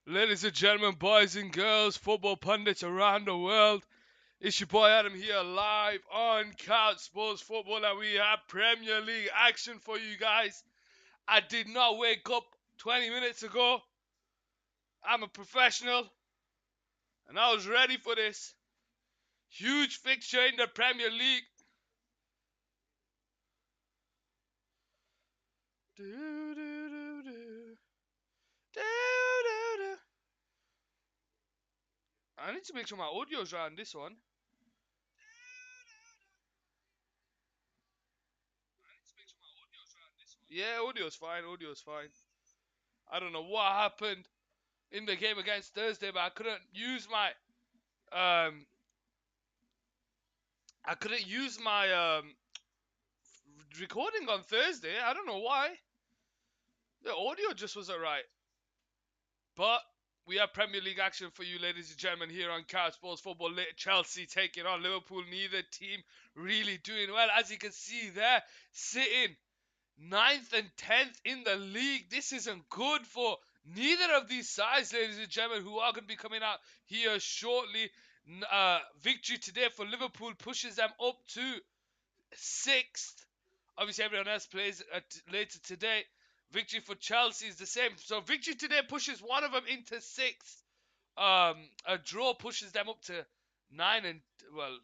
Ladies and gentlemen, boys and girls, football pundits around the world, it's your boy Adam here live on Couch Sports Football, and we have Premier League action for you guys. I did not wake up 20 minutes ago. I'm a professional, and I was ready for this huge fixture in the Premier League. Do, do, do, do. Do, do, do. I need to make sure my audio's right on this one. Yeah, audio's fine. Audio's fine. I don't know what happened in the game against Thursday, but um I couldn't use my recording on Thursday. I don't know why. The audio just wasn't right. But we have Premier League action for you, ladies and gentlemen, here on Couch Sports Football. Chelsea taking on Liverpool. Neither team really doing well. As you can see there, sitting 9th and 10th in the league. This isn't good for neither of these sides, ladies and gentlemen, who are going to be coming out here shortly. Victory today for Liverpool pushes them up to 6th. Obviously, everyone else plays later today. Victory for Chelsea is the same. So victory today pushes one of them into 6th. A draw pushes them up to 9 and, well,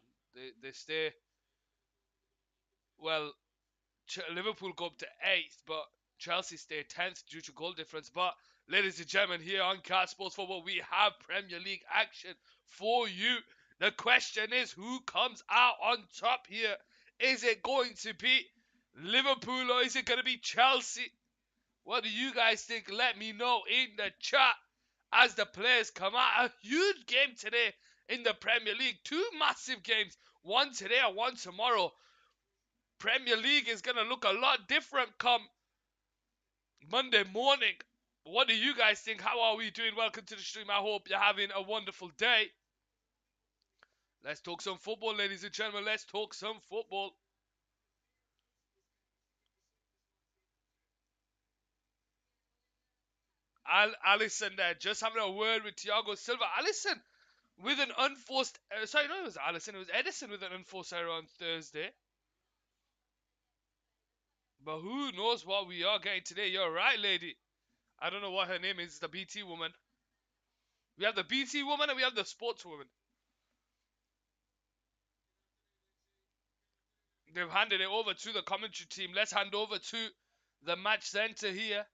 they stay, well, Liverpool go up to 8th, but Chelsea stay 10th due to goal difference. But, ladies and gentlemen, here on Cat Sports Football, we have Premier League action for you. The question is, who comes out on top here? Is it going to be Liverpool or is it going to be Chelsea? What do you guys think? Let me know in the chat as the players come out. A huge game today in the Premier League. Two massive games. One today and one tomorrow. Premier League is going to look a lot different come Monday morning. What do you guys think? How are we doing? Welcome to the stream. I hope you're having a wonderful day. Let's talk some football, ladies and gentlemen. Let's talk some football. Alisson there, just having a word with Thiago Silva. Alisson with an unforced... sorry, no, it was Alisson. It was Edison with an unforced error on Thursday. But who knows what we are getting today? You're right, lady. I don't know what her name is. The BT woman. We have the BT woman and we have the sports woman. They've handed it over to the commentary team. Let's hand over to the match center here.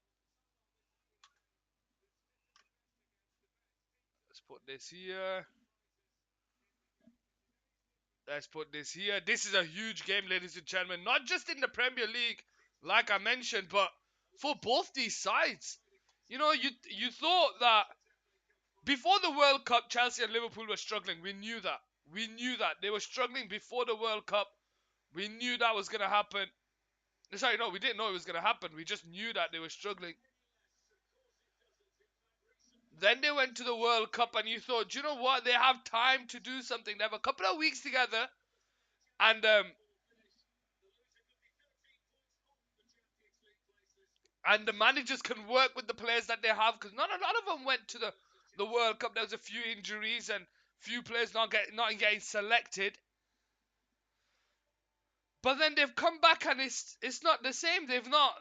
Let's put this here. Let's put this here. This is a huge game, ladies and gentlemen. Not just in the Premier League, like I mentioned, but for both these sides. You know, you thought that before the World Cup, Chelsea and Liverpool were struggling. We knew that. We knew that. They were struggling before the World Cup. We knew that was going to happen. Sorry, no, we didn't know it was going to happen. We just knew that they were struggling. Then they went to the World Cup and you thought, do you know what? They have time to do something. They have a couple of weeks together. And the managers can work with the players that they have, because not a lot of them went to the World Cup. There was a few injuries and few players not getting selected. But then they've come back and it's not the same. They've not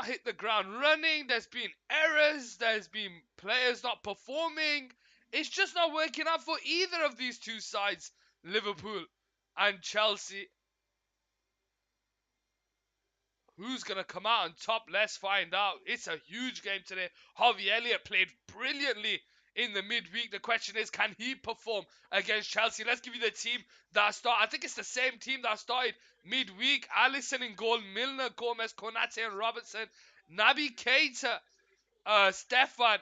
hit the ground running. There's been errors. There's been players not performing. It's just not working out for either of these two sides, Liverpool and Chelsea. Who's going to come out on top? Let's find out. It's a huge game today. Harvey Elliott played brilliantly in the midweek. The question is, can he perform against Chelsea? Let's give you the team that started. I think it's the same team that started midweek. Alisson in goal, Milner, Gomez, Konate and Robertson, Naby Keita, Stefan,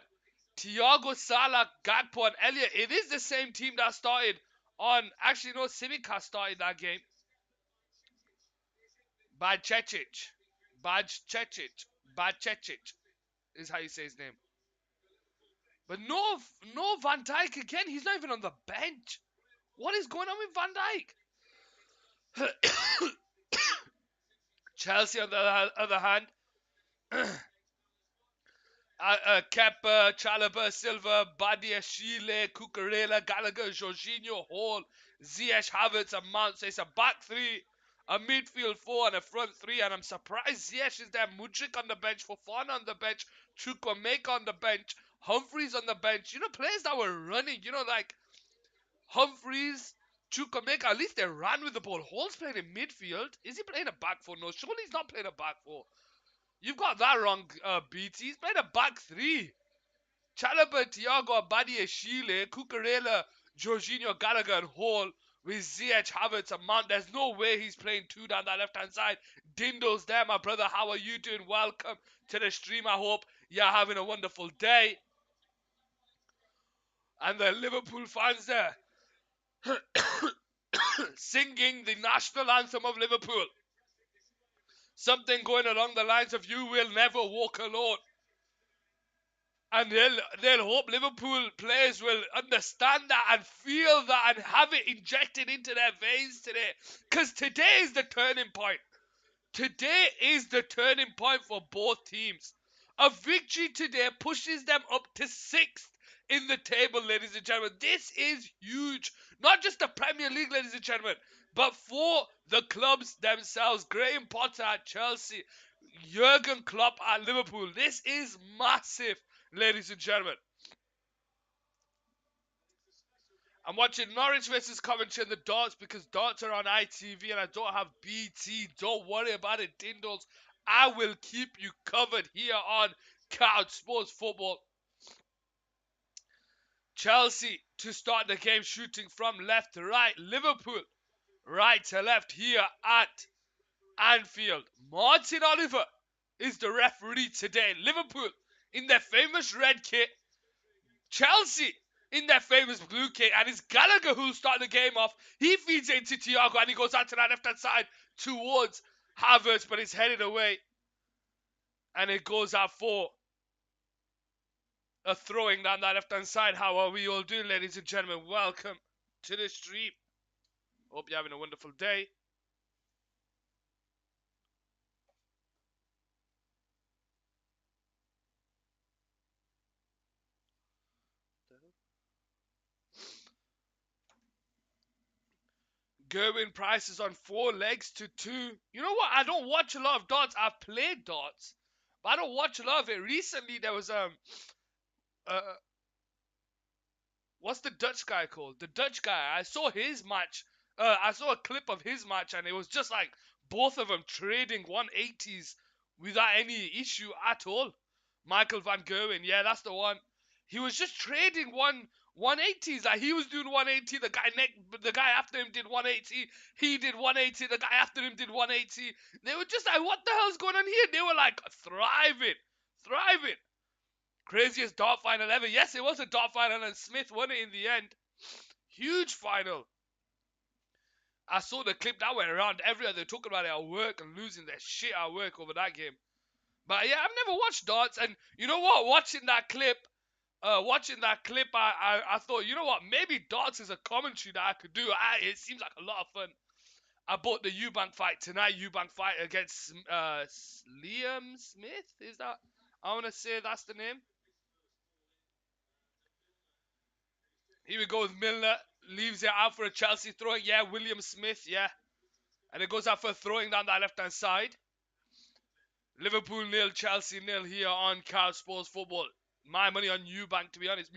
Thiago Salah, Gakpo and Elliott. It is the same team that started on... Actually, no, Simica started that game. Bajcetic. Bajcetic is how you say his name. But no Van Dijk again. He's not even on the bench. What is going on with Van Dijk? Chelsea, on the other hand, Kepa, Chalobah, Silva, Badia, Shile, Cucurella, Gallagher, Jorginho, Hall, Ziyech, Havertz, and Mount. So it's a back three, a midfield four, and a front three. And I'm surprised Ziyech is there. Mudryk on the bench, Fofana on the bench, Chukwuemeka on the bench, Humphreys on the bench. You know, players that were running. You know, like Humphreys, Chukwuemeka. At least they ran with the ball. Hall's playing in midfield. Is he playing a back four? No, surely he's not playing a back four. You've got that wrong, BT. He's playing a back three. Chalobah, Thiago, Abadi, Shile, Cucurella, Jorginho, Gallagher, and Hall with Ziyech, Havertz, and Mount. There's no way he's playing two down that left-hand side. Dindo's there, my brother. How are you doing? Welcome to the stream. I hope you're having a wonderful day. And the Liverpool fans there singing the national anthem of Liverpool. Something going along the lines of "You will never walk alone." And they'll hope Liverpool players will understand that and feel that and have it injected into their veins today. Because today is the turning point. Today is the turning point for both teams. A victory today pushes them up to 6th in the table, ladies and gentlemen. This is huge. Not just the Premier League, ladies and gentlemen, but for the clubs themselves. Graham Potter at Chelsea, Jurgen Klopp at Liverpool. This is massive, ladies and gentlemen. I'm watching Norwich versus Coventry and the Darts because Darts are on ITV and I don't have BT. Don't worry about it, Dindles. I will keep you covered here on Couch Sports Football. Chelsea to start the game shooting from left to right. Liverpool right to left here at Anfield. Martin Oliver is the referee today. Liverpool in their famous red kit. Chelsea in their famous blue kit, and it's Gallagher who'll start the game off. He feeds it into Thiago and he goes out to that left hand side towards Havertz, but it's headed away. And it goes out for a throwing down that left hand side. How are we all doing, ladies and gentlemen? Welcome to the stream. Hope you're having a wonderful day. Gerwin Price is on 4 legs to 2. You know what? I don't watch a lot of darts. I've played darts, but I don't watch a lot of it. Recently, there was uh, what's the Dutch guy called? The Dutch guy. I saw his match. I saw a clip of his match, and it was just like both of them trading 180s without any issue at all. Michael van Gerwen, yeah, that's the one. He was just trading 180s. Like he was doing 180. The guy after him did 180. He did 180. The guy after him did 180. They were just like, what the hell's going on here? They were like thriving. Craziest dart final ever. Yes, it was a dart final and Smith won it in the end. Huge final. I saw the clip that went around everywhere. They're talking about it at work and losing their shit at work over that game. But yeah, I've never watched darts, and you know what? Watching that clip, I thought, you know what? Maybe darts is a commentary that I could do. It seems like a lot of fun. I bought the Eubank fight tonight. Eubank fight against Liam Smith. Is that? I want to say that's the name. Here we go with Milner. Leaves it out for a Chelsea throwing. Yeah, William Smith. Yeah. And it goes out for throwing down that left-hand side. Liverpool 0, Chelsea 0 here on Couch Sports Football. My money on Eubank, to be honest.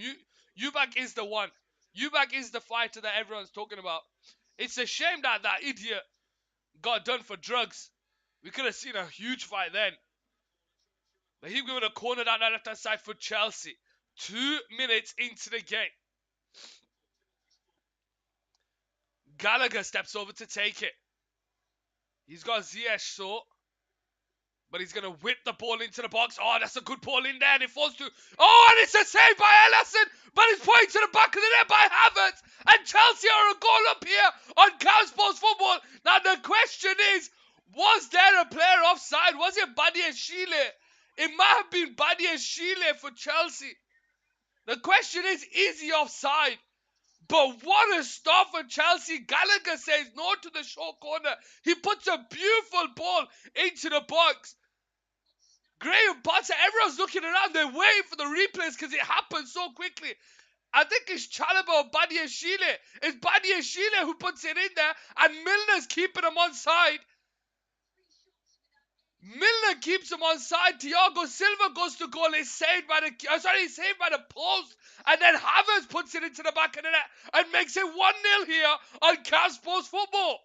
Eubank is the one. Eubank is the fighter that everyone's talking about. It's a shame that that idiot got done for drugs. We could have seen a huge fight then. But he's going to corner down that left-hand side for Chelsea. 2 minutes into the game. Gallagher steps over to take it. He's got Ziyech so. But he's going to whip the ball into the box. Oh, that's a good ball in there. And it falls to... Oh, and it's a save by Ellison. But it's pointed to the back of the net by Havertz. And Chelsea are a goal up here on Couch Sports Football. Now, the question is, was there a player offside? Was it Badia Shile? It might have been Badia Shile for Chelsea. The question is he offside? But what a stop for Chelsea. Gallagher says no to the short corner. He puts a beautiful ball into the box. Graham Potter, everyone's looking around. They're waiting for the replays because it happened so quickly. I think it's Chalaba or Badiashile. It's Badiashile who puts it in there, and Milner's keeping him on side. Milner keeps him on side. Thiago Silva goes to goal. He's saved by the post. And then Havertz puts it into the back of the net and makes it 1-0 here on Cal Sports Football.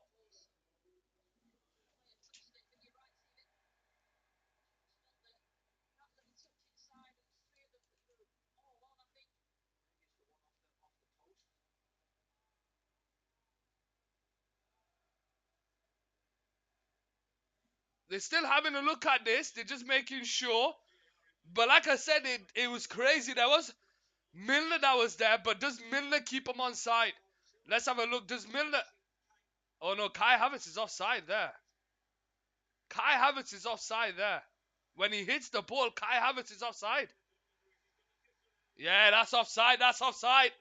They're still having a look at this. They're just making sure. But like I said, it was crazy. There was Milner that was there, but does Milner keep him on side? Let's have a look. Does Milner... Oh no, Kai Havertz is offside there. Kai Havertz is offside there. When he hits the ball, Kai Havertz is offside. Yeah, that's offside. That's offside.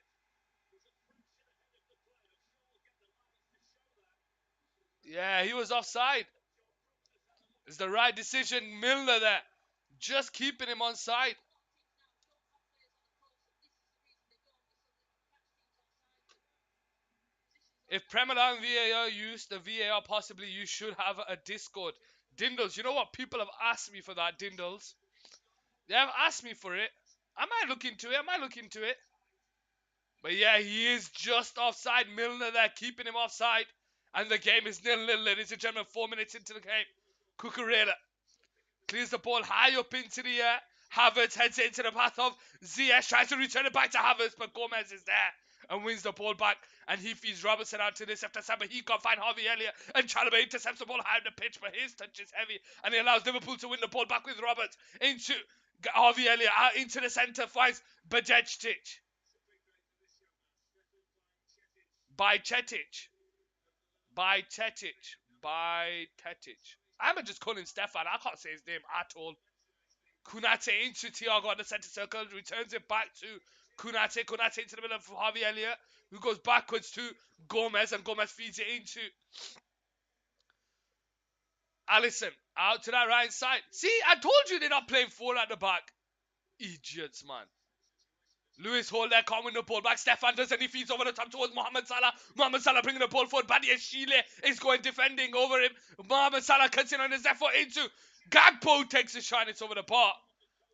Yeah, he was offside. It's the right decision. Milner there. Just keeping him on side. If Premier League VAR used the VAR, possibly you should have a Discord. Dindles, you know what? People have asked me for that, Dindles. They have asked me for it. I might look into it. I might look into it. But yeah, he is just offside. Milner there, keeping him offside. And the game is 0-0, ladies and gentlemen. 4 minutes into the game. Cucurella clears the ball high up into the air. Havertz heads it into the path of Ziyech. Tries to return it back to Havertz, but Gomez is there and wins the ball back. And he feeds Robertson out to this after side, but he can't find Harvey Elliott. And Chalobah intercepts the ball high on the pitch, but his touch is heavy. And he allows Liverpool to win the ball back with Roberts into Harvey Elliott. Out into the centre, finds Bajcetic. By Cetic. By Tetic. By Tetic. I'm just calling Stefan. I can't say his name at all. Kunate into Thiago on the centre circle. Returns it back to Kunate. Kunate into the middle of Harvey Elliott, who goes backwards to Gomez. And Gomez feeds it into Allison. Out to that right side. See, I told you they're not playing 4 at the back. Idiots, man. Lewis Hall there, can't win the ball back. Stefan does, and he feeds over the top towards Mohamed Salah. Mohamed Salah bringing the ball forward. Badiashile is going defending over him. Mohamed Salah cuts in on his left foot into Gagpo, takes a shot. It's over the bar.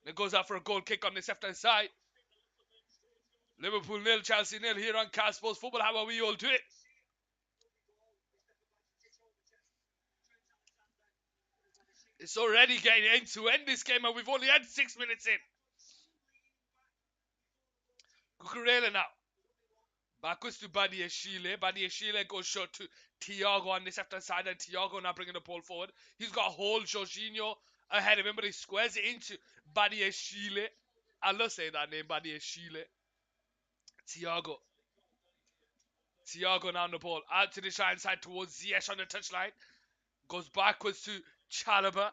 It goes out for a goal kick on this left-hand side. Liverpool 0, Chelsea 0 here on Cal Sports Football. How are we all doing? It's already getting end to end this game, and we've only had 6 minutes in. Cucurella now. Backwards to Badiashile. Badiashile goes short to Thiago on this left-hand side, and Thiago now bringing the ball forward. He's got a whole Jorginho ahead of him, but he squares it into Badiashile. I love saying that name, Badiashile. Thiago. Thiago now on the ball. Out to the right side towards Ziyech on the touchline. Goes backwards to Chalobah.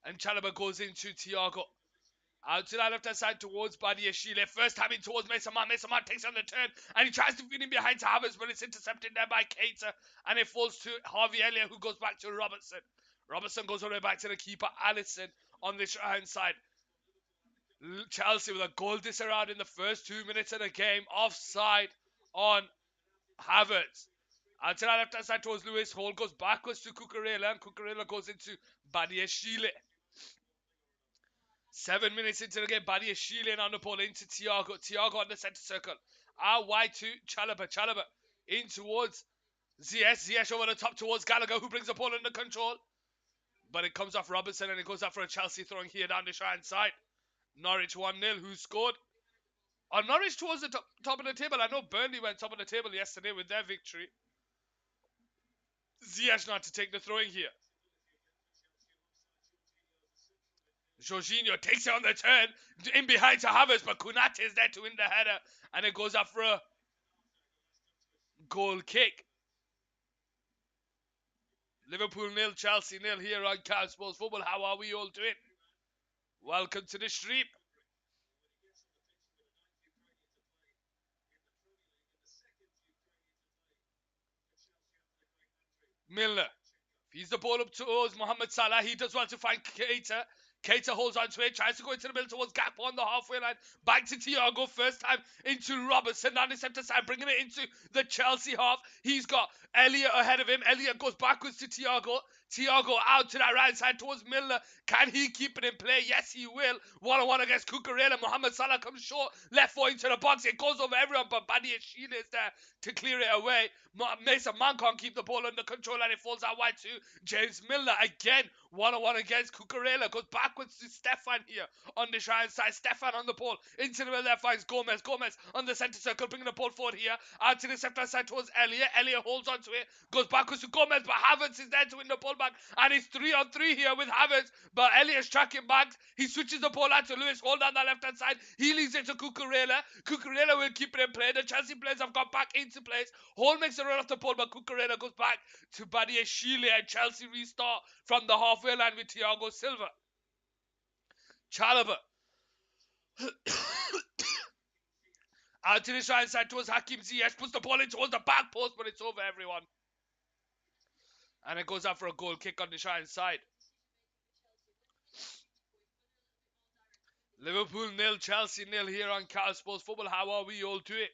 And Chalobah goes into Thiago. Out to that left-hand side towards Badiashile. First time in towards Mason Mount. Mason Mount takes on the turn. And he tries to feed him behind to Havertz, but it's intercepted there by Keita. And it falls to Harvey Elliott, who goes back to Robertson. Robertson goes all the way back to the keeper, Allison, on this right-hand side. Chelsea with a goal disallowed in the first 2 minutes of the game. Offside on Havertz. Out to that left-hand side towards Lewis. Hall goes backwards to Cucurella, and Cucurella goes into Badiashile. 7 minutes into the game, Badiashile on the ball into Thiago. Thiago on the centre circle. Out wide to Chalobah. Chalobah in towards Ziyech. Ziyech over the top towards Gallagher, who brings the ball under control. But it comes off Robertson, and it goes out for a Chelsea throwing here down the right side. Norwich 1-0. Who scored? Oh, Norwich towards the top of the table. I know Burnley went top of the table yesterday with their victory. Ziyech not to take the throwing here. Jorginho takes it on the turn, in behind to Havertz, but Kunate is there to win the header, and it goes up for a goal kick. Liverpool 0, Chelsea 0 here on Cal Sports Football. How are we all doing? Welcome to the stream. Milner feeds the ball up towards Mohamed Salah. He does well to find Keita. Keita holds on to it, tries to go into the middle towards Gakpo on the halfway line. Back to Thiago, first time into Robertson, down the centre side, bringing it into the Chelsea half. He's got Elliott ahead of him. Elliott goes backwards to Thiago. Thiago out to that right side towards Milner. Can he keep it in play? Yes, he will. 1-on-1 against Cucurella. Mohamed Salah comes short. Left foot into the box. It goes over everyone, but Badiashile is there to clear it away. Mason Mount can't keep the ball under control, and it falls out wide to James Milner. Again, 1-on-1 against Cucurella. Goes backwards to Stefan here on the right side. Stefan on the ball. Into the middle there finds Gomez. Gomez on the centre circle, bringing the ball forward here. Out to the left-hand side towards Elliott. Elliott holds on to it. Goes backwards to Gomez, but Havertz is there to win the ball back. And it's 3-on-3 here with Havertz. But Elliott's tracking back. He switches the ball out to Lewis. Hold on that left-hand side. He leaves it to Cucurella. Cucurella will keep it in play. The Chelsea players have got back into place. Hall makes a run off the ball, but Cucurella goes back to Badiashile, and Chelsea restart from the halfway line with Thiago Silva. Chalobah. Out to the right side towards Hakim Ziyech. Puts the ball in towards the back post, but it's over everyone. And it goes out for a goal kick on the right side. Liverpool 0, Chelsea 0 here on Cal Sports Football. How are we all doing?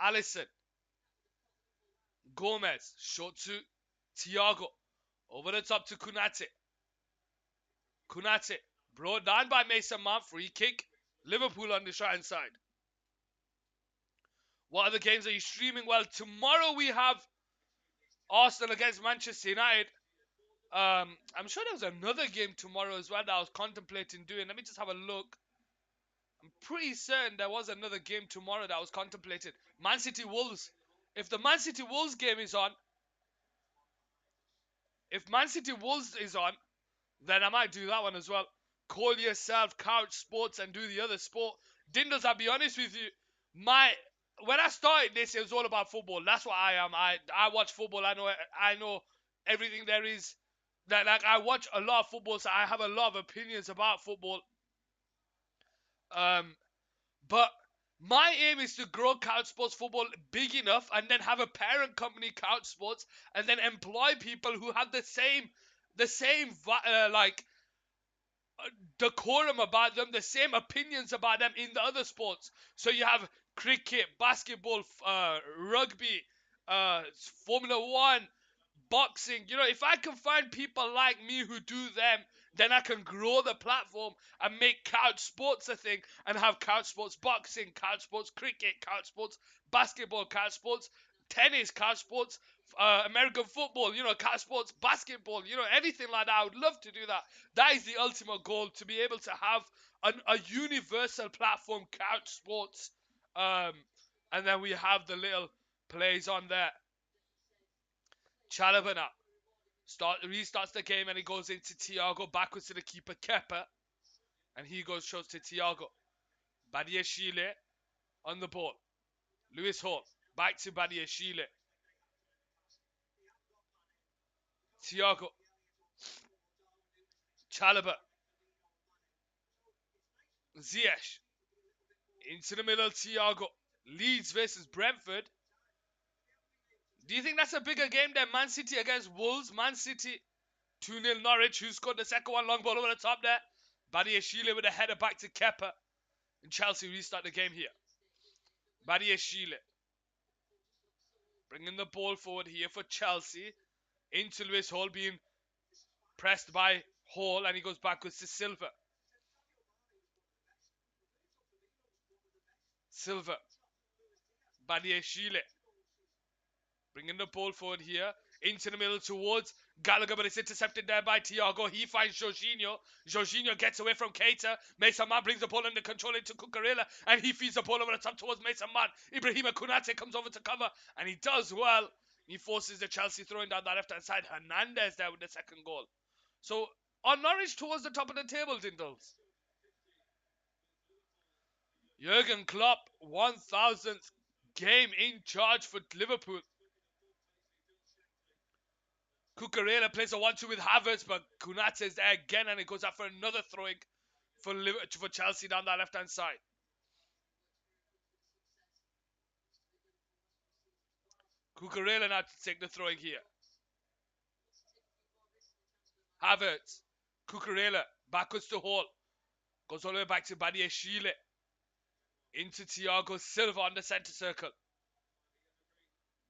Alisson. Gomez. Short to Thiago. Over the top to Konate. Konate. Brought down by Mason Mount. Free kick. Liverpool on the right side. What other games are you streaming? Well, tomorrow we have Arsenal against Manchester United. I'm sure there was another game tomorrow as well that I was contemplating doing. Let me just have a look. I'm pretty certain there was another game tomorrow that I was contemplating. Man City Wolves. If the Man City Wolves game is on, if Man City Wolves is on, then I might do that one as well. Call yourself Couch Sports and do the other sport. Dindles, I'll be honest with you. When I started this, it was all about football. That's what I am. I watch football. I know everything there is. Like I watch a lot of football, so I have a lot of opinions about football. But my aim is to grow Couch Sports Football big enough, and then have a parent company, Couch Sports, and then employ people who have the same like decorum about them, the same opinions about them in the other sports. So you have cricket, basketball, rugby, Formula One, boxing. You know, if I can find people like me who do them, then I can grow the platform and make Couch Sports a thing, and have Couch Sports boxing, Couch Sports cricket, Couch Sports basketball, Couch Sports tennis, Couch Sports American football, you know, Couch Sports basketball, you know, anything like that. I would love to do that. That is the ultimate goal, to be able to have a universal platform, Couch Sports, and then we have the little plays on there. Chalobah now restarts the game, and he goes into Thiago, backwards to the keeper Kepa, and he shows to Thiago. Badiashile on the ball. Lewis Hall back to Badiashile. Thiago. Chalobah. Ziyech. Into the middle, Thiago. Leeds versus Brentford. Do you think that's a bigger game than Man City against Wolves? Man City 2-0 Norwich, who scored the second one, long ball over the top there. Badiashile with a header back to Kepa. And Chelsea restart the game here. Badiashile. Bringing the ball forward here for Chelsea. Into Lewis Hall, being pressed by Hall, and he goes backwards to Silva. Silva. Badiashile. Bringing the ball forward here. Into the middle towards Gallagher, but it's intercepted there by Thiago. He finds Jorginho. Jorginho gets away from Keita. Mason Mount brings the ball under control into Cucurella, and he feeds the ball over the top towards Mason Mount. Ibrahima Konate comes over to cover, and he does well. He forces the Chelsea throwing down the left-hand side. Hernandez there with the second goal. So, on Norwich towards the top of the table, Dindles. Jurgen Klopp, 1,000th game in charge for Liverpool. Cucurella plays a 1-2 with Havertz, but Konate is there again, and it goes out for another throwing for Chelsea down that left-hand side. Cucurella now to take the throwing here. Havertz. Cucurella. Backwards to Hall. Goes all the way back to Badiashile. Into Thiago Silva on the centre circle.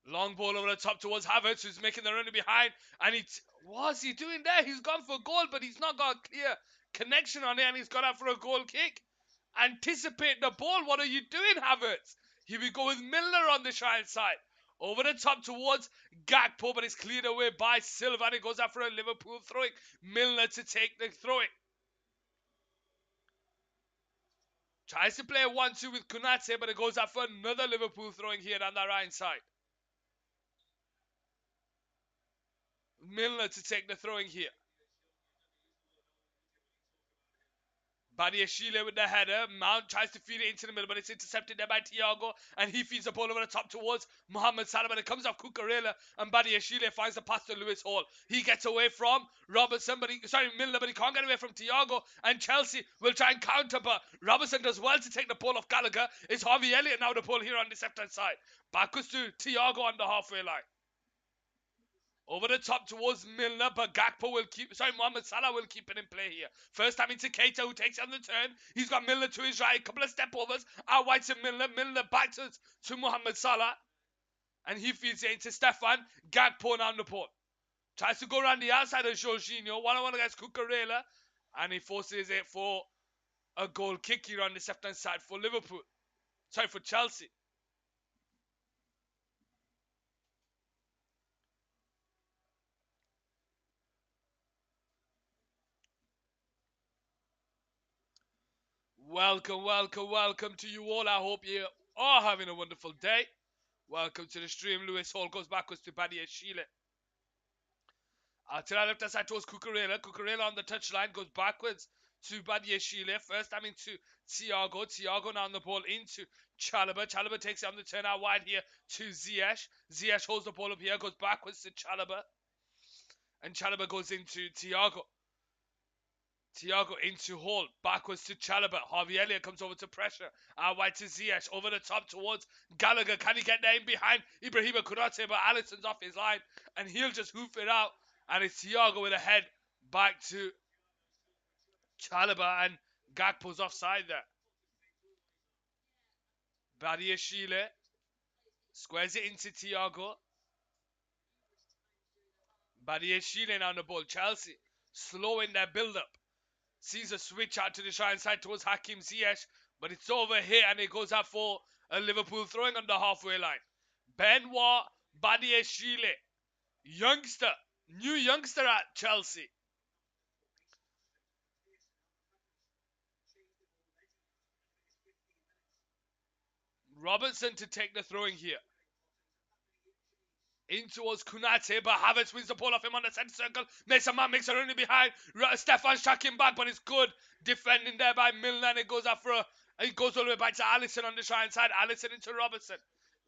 Long ball over the top towards Havertz, who's making the run behind. And what's he doing there? He's gone for a goal, but he's not got a clear connection on it, and he's gone out for a goal kick. Anticipate the ball. What are you doing, Havertz? Here we go with Milner on the right side. Over the top towards Gakpo, but it's cleared away by Silva, and it goes out for a Liverpool throwing. Milner to take the throwing. Tries to play a 1-2 with Konate, but it goes out for another Liverpool throwing here on the right side. Milner to take the throwing here. Badiashile with the header. Mount tries to feed it into the middle, but it's intercepted there by Thiago, and he feeds the ball over the top towards Mohamed Salah, but it comes off Cucurella, and Badiashile finds the pass to Lewis Hall. He gets away from Milner, but he can't get away from Thiago, and Chelsea will try and counter, but Robertson does well to take the ball off Gallagher. It's Harvey Elliott now the ball here on the left-hand side. Backwards to Thiago on the halfway line. Over the top towards Milner, but Mohamed Salah will keep it in play here. First time into Keita, who takes it on the turn. He's got Milner to his right, a couple of step overs. Out wide to Milner. Milner back to Mohamed Salah. And he feeds it into Stefan. Gakpo on the ball. Tries to go around the outside of Jorginho. 1-on-1 against Cucurella. And he forces it for a goal kick here on the left-hand side for Liverpool. Sorry, for Chelsea. Welcome, welcome, welcome to you all. I hope you are having a wonderful day. Welcome to the stream. Lewis Hall goes backwards to Badiashile. To the left hand side towards Cucurella. Cucurella on the touchline goes backwards to Badiashile. First time into Thiago. Thiago now on the ball into Chalobah. Chalobah takes it on the turn out wide here to Ziyech. Ziyech holds the ball up here, goes backwards to Chalobah. And Chalobah goes into Thiago. Thiago into Hall, backwards to Chalobah. Harvey Elliott comes over to pressure. Out wide to Ziyech, over the top towards Gallagher. Can he get there in behind Ibrahima Konate? But Alisson's off his line, and he'll just hoof it out. And it's Thiago with a head back to Chalobah, and Gakpo's offside there. Badiashile squares it into Thiago. Badiashile on the ball. Chelsea slowing their build-up. Sees a switch out to the right side towards Hakim Ziyech, but it's over here and it goes out for a Liverpool throwing on the halfway line. Benoit Badiashile, new youngster at Chelsea. Robertson to take the throwing here. In towards Konate, but Havertz wins the ball off him on the centre circle. Mason Mount makes a run in behind. Stefan's tracking back, but it's good defending there by Milner, and it goes it goes all the way back to Alisson on the right side. Alisson into Robertson.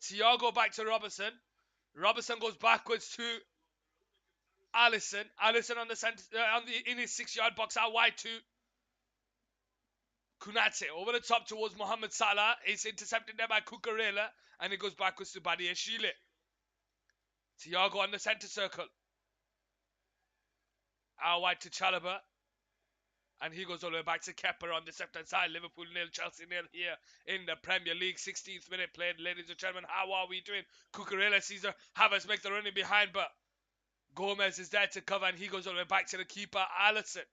Thiago back to Robertson. Robertson goes backwards to Alisson. Alisson on the centre, in his 6-yard box out wide to Konate. Over the top towards Mohamed Salah. It's intercepted there by Cucurella, and it goes backwards to Badiashile. Thiago on the centre circle. Out wide to Chalobah. And he goes all the way back to Kepa on the left-hand side. Liverpool 0, Chelsea 0 here in the Premier League. 16th minute played, ladies and gentlemen. How are we doing? Cucurella sees Havertz make the running behind, but Gomez is there to cover, and he goes all the way back to the keeper, Alisson.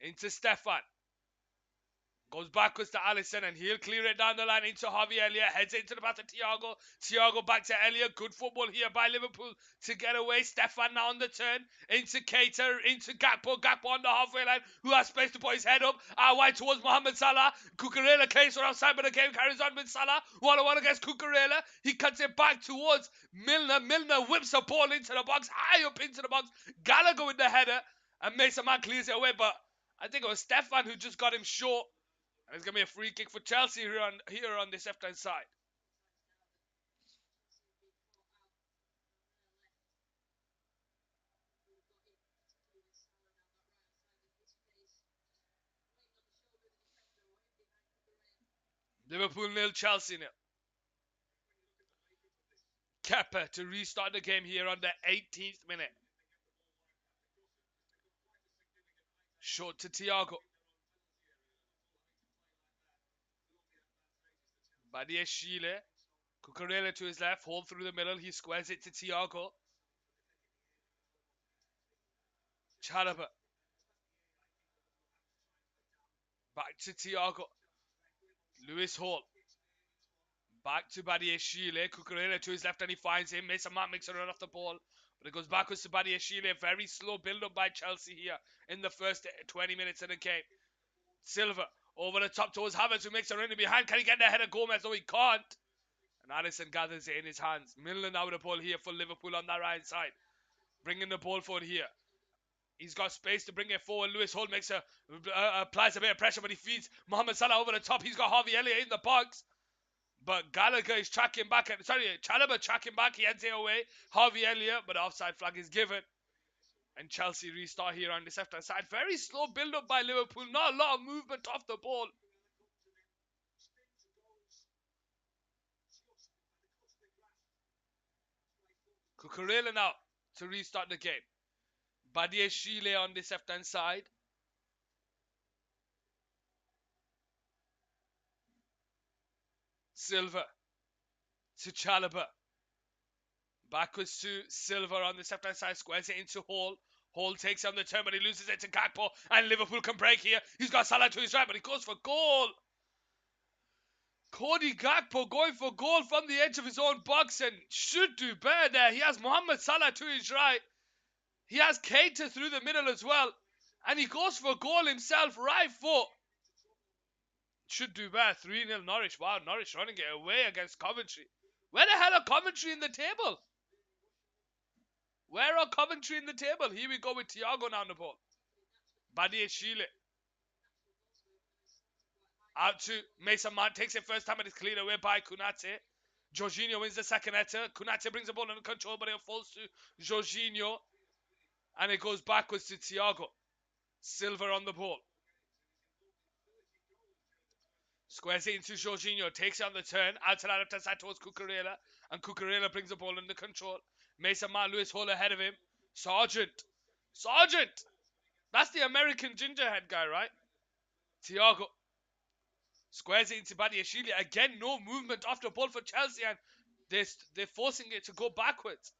Into Stefan. Goes backwards to Alisson, and he'll clear it down the line into Harvey Elliott. Heads into the path of Thiago. Thiago back to Elliott. Good football here by Liverpool to get away. Stefan now on the turn. Into Keita. Into Gakpo. Gakpo on the halfway line, who has space to put his head up. Out wide towards Mohamed Salah. Cucurella claims for outside, but the game carries on with Salah. 1-on-1 against Cucurella. He cuts it back towards Milner. Milner whips the ball into the box. High up into the box. Gallagher with the header. And Mason Mount clears it away, but I think it was Stefan who just got him short. And it's going to be a free kick for Chelsea here on this left-hand side. Liverpool 0, Chelsea 0. Kepa to restart the game here on the 18th minute. Short to Thiago. Badiashile. Cucurella to his left. Hold through the middle. He squares it to Thiago. Chalaba. Back to Thiago. Lewis Hall. Back to Badiashile. Cucurella to his left and he finds him. Mason Mount makes a run off the ball. But it goes backwards to Badiashile. Very slow build up by Chelsea here in the first 20 minutes of the game. Silva over the top towards Havertz, who makes a run in behind. Can he get the head of Gomez? No, he can't. And Alisson gathers it in his hands. Milner now with the ball here for Liverpool on that right side. Bringing the ball forward here. He's got space to bring it forward. Lewis Hull makes applies a bit of pressure, but he feeds Mohamed Salah over the top. He's got Harvey Elliott in the box. But Gallagher is tracking back. Chalobah tracking back. He heads it away. Harvey Elliott, but the offside flag is given. And Chelsea restart here on this left hand side. Very slow build up by Liverpool. Not a lot of movement off the ball. Cucurella now to restart the game. Badiashile on this left hand side. Silva to Chalobah. Backwards to Silva on the left hand side. Squares it into Hall. Hall takes on the turn, but he loses it to Gakpo. And Liverpool can break here. He's got Salah to his right, but he goes for goal. Cody Gakpo going for goal from the edge of his own box and should do better there. He has Mohamed Salah to his right. He has Keita through the middle as well. And he goes for goal himself, right foot. Should do better. 3-0 Norwich. Wow, Norwich running it away against Coventry. Where the hell are Coventry in the table? Where are Coventry in the table? Here we go with Thiago now on the ball. Badiashile. Out to Mason Mount. Takes it first time and it's cleared away by Konate. Jorginho wins the second header. Konate brings the ball under control, but it falls to Jorginho. And it goes backwards to Thiago. Silva on the ball. Squares it into Jorginho. Takes it on the turn. Out to the left hand side towards Cucurella. And Cucurella brings the ball under control. Mason Mount, Lewis Hall ahead of him. Sargent. That's the American gingerhead guy, right? Thiago. Squares it into Badiashile. Again, no movement off the ball for Chelsea. And they're forcing it to go backwards.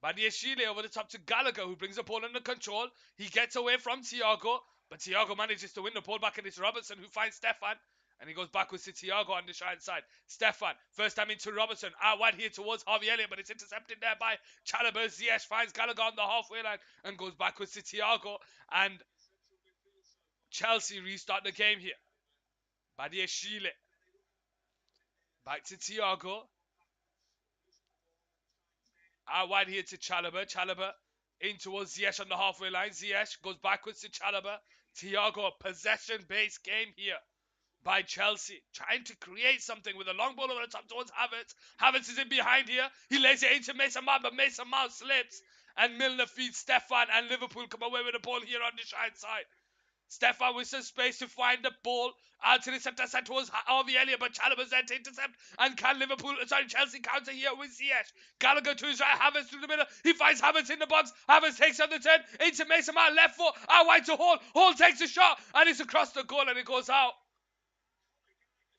Badiashile over the top to Gallagher, who brings the ball under control. He gets away from Thiago. But Thiago manages to win the ball back, and it's Robertson who finds Stefan. And he goes backwards to Thiago on the right side. Stefan, first time into Robertson. Out wide here towards Harvey Elliott, but it's intercepted there by Chalobah. Ziyech finds Gallagher on the halfway line and goes backwards to Thiago. And Chelsea restart the game here. Badiashile. Back to Thiago. Out wide here to Chalobah. Chalobah in towards Ziyech on the halfway line. Ziyech goes backwards to Chalobah. Thiago, possession-based game here by Chelsea, trying to create something with a long ball over the top towards Havertz. Havertz is in behind here. He lays it into Mason Mount, but Mason Mount slips. And Milner feeds Stefan, and Liverpool come away with the ball here on the right side. Stefan with some space to find the ball out to the center side towards Harvey Elliott, but Chalobah's there to intercept. And can Chelsea counter here with Ziyech. Gallagher to his right, Havertz through the middle. He finds Havertz in the box. Havertz takes on the turn into Mason Mount, left foot, out wide to Hall. Hall takes a shot, and it's across the goal, and it goes out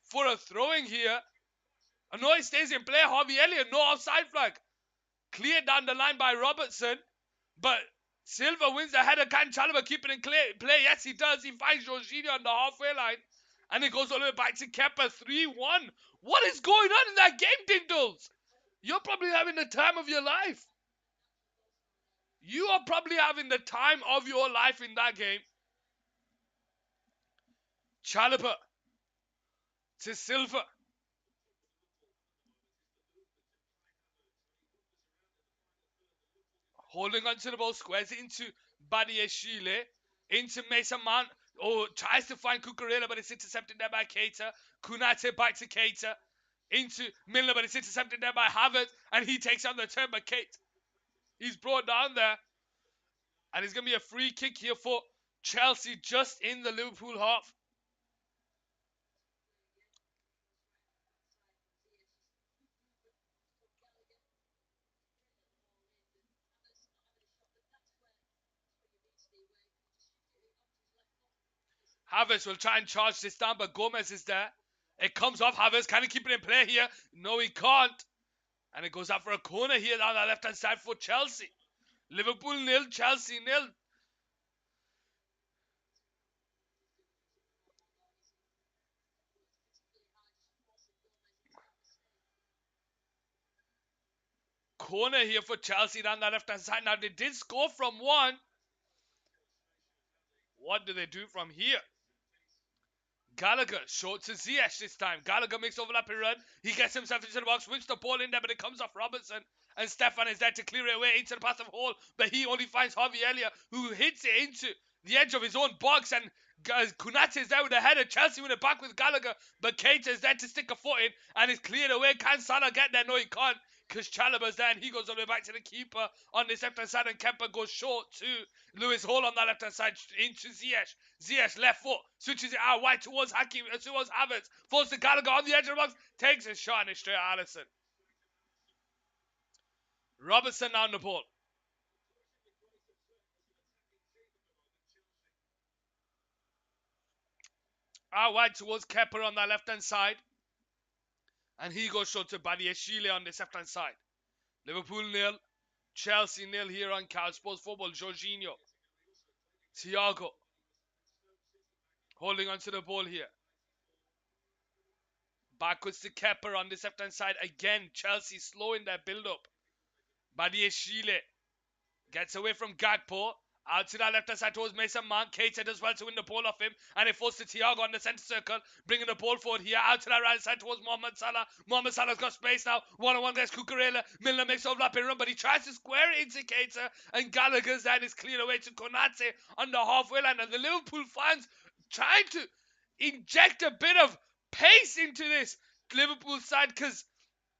for a throwing here. And no, it stays in play. Harvey Elliott, no offside flag. Cleared down the line by Robertson, but Silva wins the header. Can Chalobah keep it in play? Yes, he does. He finds Jorginho on the halfway line, and it goes all the way back to Kepa. 3-1. What is going on in that game, Dindles? You're probably having the time of your life. You are probably having the time of your life in that game. Chalobah to Silva. Holding on to the ball, squares it into Badiashile, into Mason Mount. Oh, tries to find Cucurella, but it's intercepted there by Keita. Konate back to Keita. Into Milner, but it's intercepted there by Havertz. And he takes on the turn, but he's brought down there. And it's going to be a free kick here for Chelsea just in the Liverpool half. Havertz will try and charge this down, but Gomez is there. It comes off Havertz. Can he keep it in play here? No, he can't. And it goes out for a corner here down the left-hand side for Chelsea. Liverpool nil, Chelsea nil. Corner here for Chelsea down the left-hand side. Now, they did score from one. What do they do from here? Gallagher, short to Ziyech this time. Gallagher makes overlapping run. He gets himself into the box, wins the ball in there, but it comes off Robertson. And Stefan is there to clear it away into the path of Hall. But he only finds Harvey Elliott, who hits it into the edge of his own box. And Kunate is there with a header. Chelsea win it back with Gallagher. But Keita is there to stick a foot in. And it's cleared away. Can Salah get there? No, he can't. Because Chalobah's there and he goes all the way back to the keeper on this left-hand side. And Kemper goes short to Lewis Hall on that left-hand side into Ziyech. Ziyech left foot, switches it out wide towards Hakim, towards Havertz, falls to Gallagher on the edge of the box, takes a shot and it's straight at Alisson. Robertson on the ball. Out wide towards Kepper on that left-hand side. And he goes short to Badiashile on this left-hand side. Liverpool nil, Chelsea nil here on Cal Sports Football. Jorginho. Thiago. Holding onto the ball here. Backwards to Kepper on this left-hand side. Again, Chelsea slowing their build-up. Badiashile gets away from Gakpo. Out to that left-hand side towards Mason Mount. Keita does well to win the ball off him. And it falls to Thiago on the centre circle. Bringing the ball forward here. Out to that right side towards Mohamed Salah. Mohamed Salah's got space now. One-on-one against Cucurella. Milner makes overlapping run, but he tries to square it into Keita. And Gallagher's there is cleared away to Konate on the halfway line. And the Liverpool fans trying to inject a bit of pace into this Liverpool side because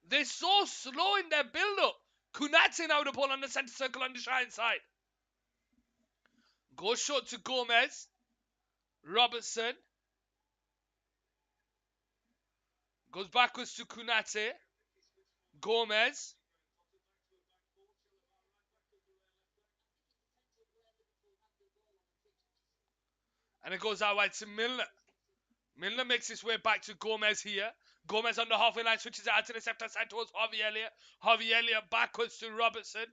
they're so slow in their build-up. Konate now the ball on the centre circle on the right side. Goes short to Gomez. Robertson. Goes backwards to Konate. Gomez. And it goes out wide to Milner. Milner makes his way back to Gomez here. Gomez on the halfway line switches it out to the left-hand side towards Harvey Elliott. Harvey Elliott backwards to Robertson.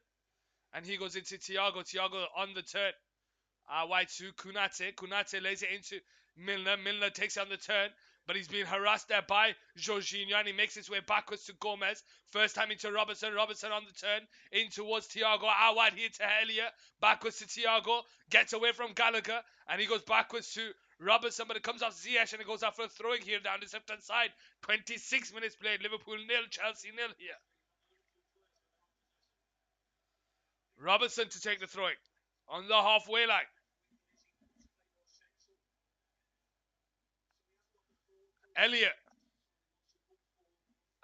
And he goes into Thiago. Thiago on the turn. Wide to Konate. Konate lays it into Milner. Milner takes it on the turn, but he's being harassed there by Jorginho, and he makes his way backwards to Gomez. First time into Robertson. Robertson on the turn in towards Thiago. Out wide here to Elliott. Backwards to Thiago. Gets away from Gallagher, and he goes backwards to Robertson, but it comes off Ziyech, and it goes out for a throwing here down the left-hand side. 26 minutes played. Liverpool nil, Chelsea nil here. Robertson to take the throwing on the halfway line. Elliott.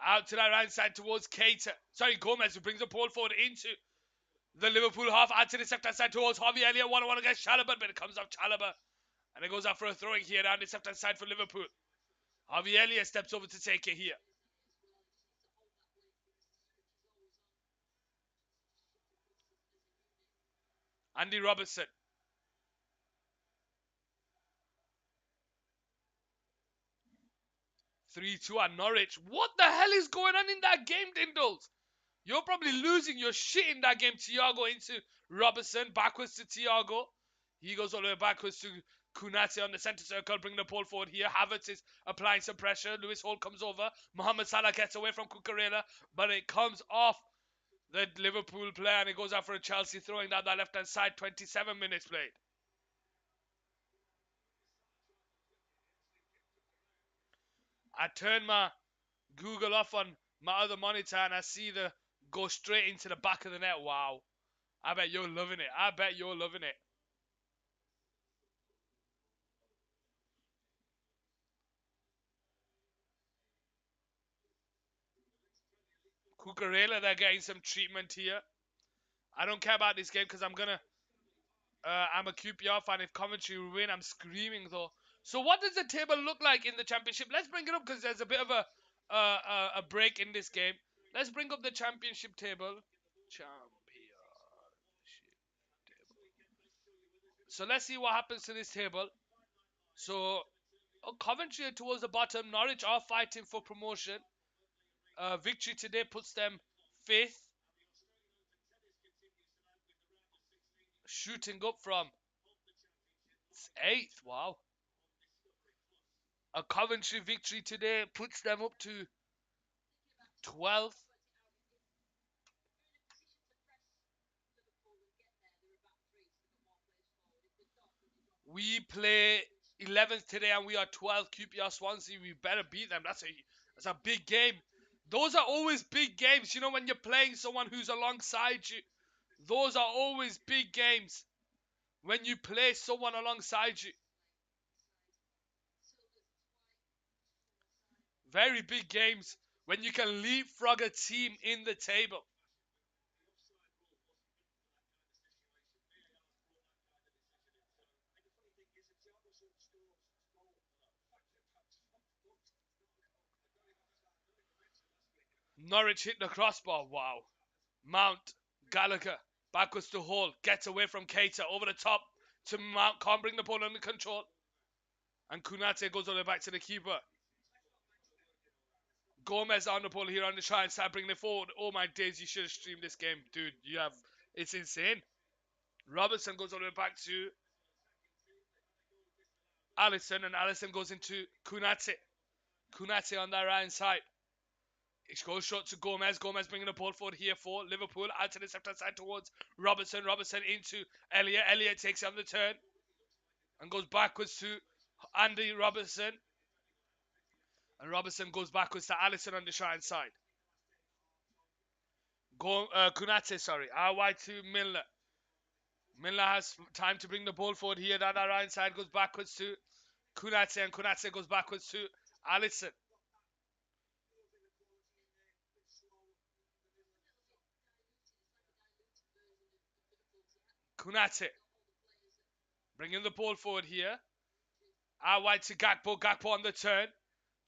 Out to that right side towards Keita. Sorry, Gomez, who brings the ball forward into the Liverpool half. Out to the left-hand side towards Harvey Elliott. 1-on-1 against Chalobah, but it comes off Chalobah. And it goes out for a throwing here down the left-hand side for Liverpool. Harvey Elliott steps over to take it here. Andy Robertson. 3-2 at Norwich. What the hell is going on in that game, Dindles? You're probably losing your shit in that game. Thiago into Robertson. Backwards to Thiago. He goes all the way backwards to Konate on the centre circle. Bring the ball forward here. Havertz is applying some pressure. Lewis Hall comes over. Mohamed Salah gets away from Cucurella, but it comes off the Liverpool player and it goes out for a Chelsea throwing down that left-hand side. 27 minutes played. I turn my Google off on my other monitor and I see the go straight into the back of the net. Wow. I bet you're loving it. I bet you're loving it. Cucurella, they're getting some treatment here. I don't care about this game because I'm a QPR fan. If Coventry win, I'm screaming though. So what does the table look like in the championship? Let's bring it up because there's a bit of a break in this game. Let's bring up the championship table. Championship table. So let's see what happens to this table. So Coventry are towards the bottom. Norwich are fighting for promotion. Victory today puts them fifth. Shooting up from eighth. Wow. A Coventry victory today puts them up to 12th. We play 11th today and we are 12th. QPR Swansea. We better beat them. That's a big game. Those are always big games. You know, when you're playing someone who's alongside you, those are always big games. When you play someone alongside you, very big games. When you can leapfrog a team in the table. Norwich hit the crossbar. Wow. Mount, Gallagher, backwards to Hall, gets away from Keita, over the top to Mount, can't bring the ball under control. And Kunate goes all the way back to the keeper. Gomez on the ball here on the try and start bringing it forward. Oh my days, you should have streamed this game, dude. It's insane. Robertson goes all the way back to Allison, and Allison goes into Kunate. Kunate on that right side. It goes short to Gomez. Gomez bringing the ball forward here for Liverpool. Out to the left hand side towards Robertson. Robertson into Elliott. Elliott takes on the turn and goes backwards to Andy Robertson. And Robertson goes backwards to Allison on the right side. Kunate, sorry. Out wide to Milner. Milner has time to bring the ball forward here. Down that right side goes backwards to Kunate. And Kunate goes backwards to Allison. Kunate bringing the ball forward here. Out wide to Gakpo. Gakpo on the turn.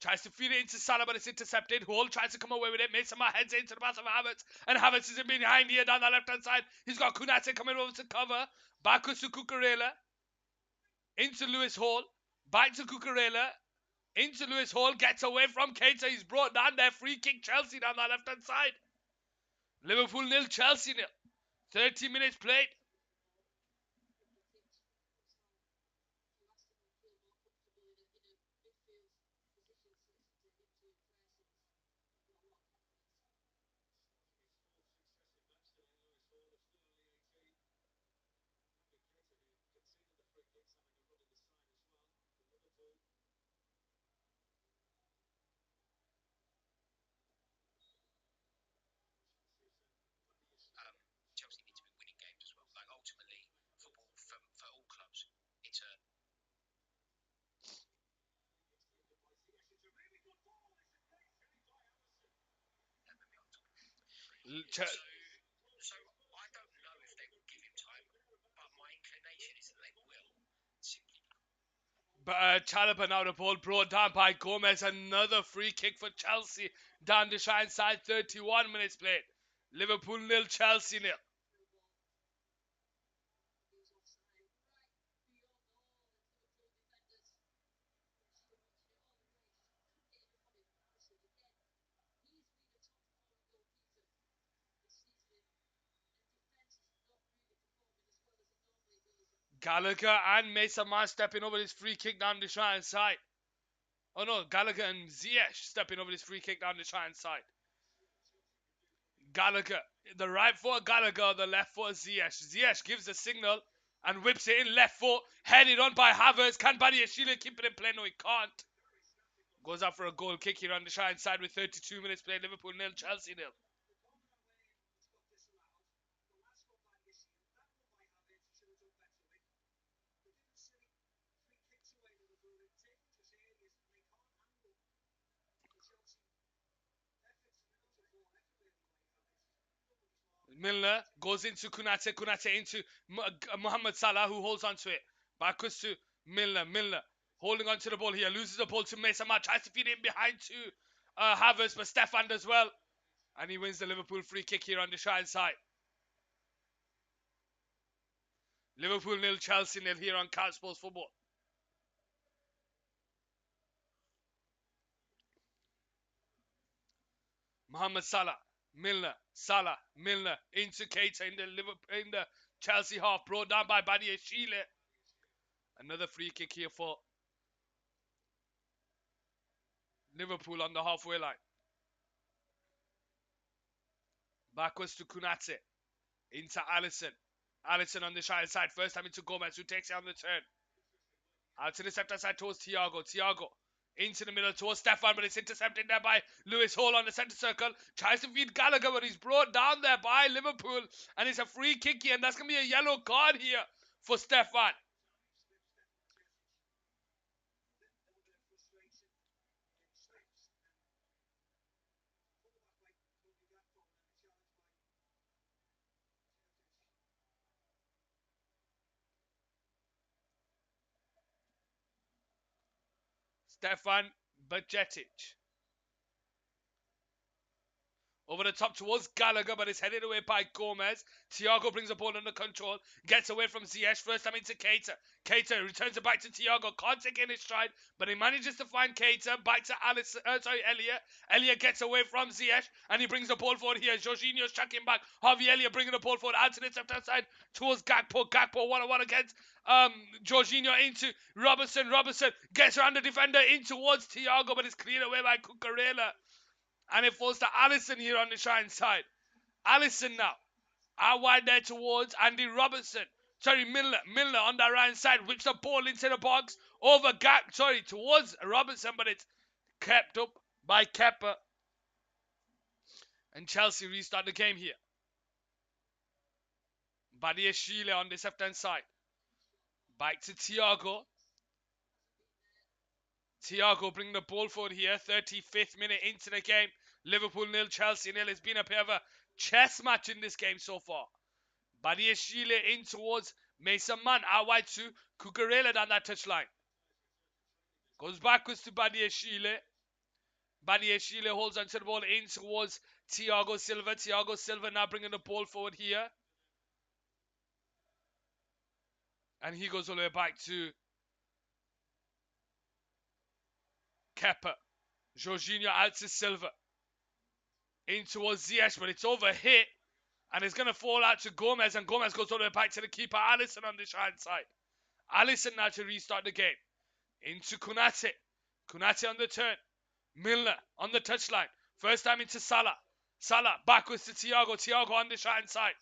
Tries to feed it into Salah, but it's intercepted. Hall tries to come away with it. Mason Mount heads into the pass of Havertz. And Havertz is in behind here down the left-hand side. He's got Kunate coming over to cover. Backwards to Cucurella. Into Lewis Hall. Back to Cucurella. Into Lewis Hall. Gets away from Keita. He's brought down there. Free kick Chelsea down the left-hand side. Liverpool nil, Chelsea nil. 30 minutes played. But Chalobah now the ball brought down by Gomez. Another free kick for Chelsea down the shine side. 31 minutes played. Liverpool nil, Chelsea nil. Gallagher and Mason Mount stepping over this free kick down the shine side. Oh no, Gallagher and Ziyech stepping over this free kick down the shine side. Gallagher, the right foot Gallagher, the left foot Ziyech. Ziyech gives the signal and whips it in left foot, headed on by Havertz. Can Badiashile keep it in play? No, he can't. Goes out for a goal kick here on the shine side with 32 minutes played. Liverpool nil, Chelsea nil. Milner goes into Kunate. Kunate into Mohamed Salah, who holds on to it. Backwards to Milner. Milner holding on to the ball here. Loses the ball to Mason Mount. Tries to feed it in behind to Havertz, but Stefan does well. And he wins the Liverpool free kick here on the shine side. Liverpool nil, Chelsea nil here on Cat Sports Football. Mohamed Salah, Milner, Salah, Milner into Keita in the Chelsea half, brought down by Badiashile. Another free kick here for Liverpool on the halfway line. Backwards to Kunate. Into Alisson. Alisson on the side side. First time into Gomez, who takes it on the turn. Out to the left side towards Thiago. Thiago into the middle towards Stefan, but it's intercepted there by Lewis Hall on the centre circle. Tries to feed Gallagher, but he's brought down there by Liverpool. And it's a free kick here, and that's going to be a yellow card here for Stefan. Stefan Bajcetic. Over the top towards Gallagher, but it's headed away by Gomez. Thiago brings the ball under control. Gets away from Ziyech. First time into Keita. Keita returns it back to Thiago. Can't take in his stride, but he manages to find Keita. Back to Elliot. Elliot gets away from Ziyech, and he brings the ball forward here. Jorginho's tracking back. Harvey Elliott bringing the ball forward. Out to the left-hand side towards Gakpo. Gakpo 1-on-1 against Jorginho into Robertson. Robertson gets around the defender in towards Thiago, but it's cleared away by Cucurella. And it falls to Alisson here on the right side. Alisson now. Out wide there towards Andy Robertson. Milner. Milner on the right side. Whips the ball into the box. Towards Robertson. But it's kept up by Kepa. And Chelsea restart the game here. Badiashile on this left-hand side. Back to Thiago. Thiago bring the ball forward here. 35th minute into the game. Liverpool 0, Chelsea 0. It's been a bit of a chess match in this game so far. Badiashile in towards Mason Mount. Out wide to Cucurella down that touchline. Goes backwards to Badiashile. Badiashile holds onto the ball in towards Thiago Silva. Thiago Silva now bringing the ball forward here. And he goes all the way back to Kepa. Jorginho out to Silva. In towards Ziyech, but it's over hit. And it's going to fall out to Gomez. And Gomez goes all the way back to the keeper, Alisson, on the right side. Alisson now to restart the game. Into Kunate. Kunate on the turn. Milner on the touchline. First time into Salah. Salah backwards to Thiago. Thiago on the right side.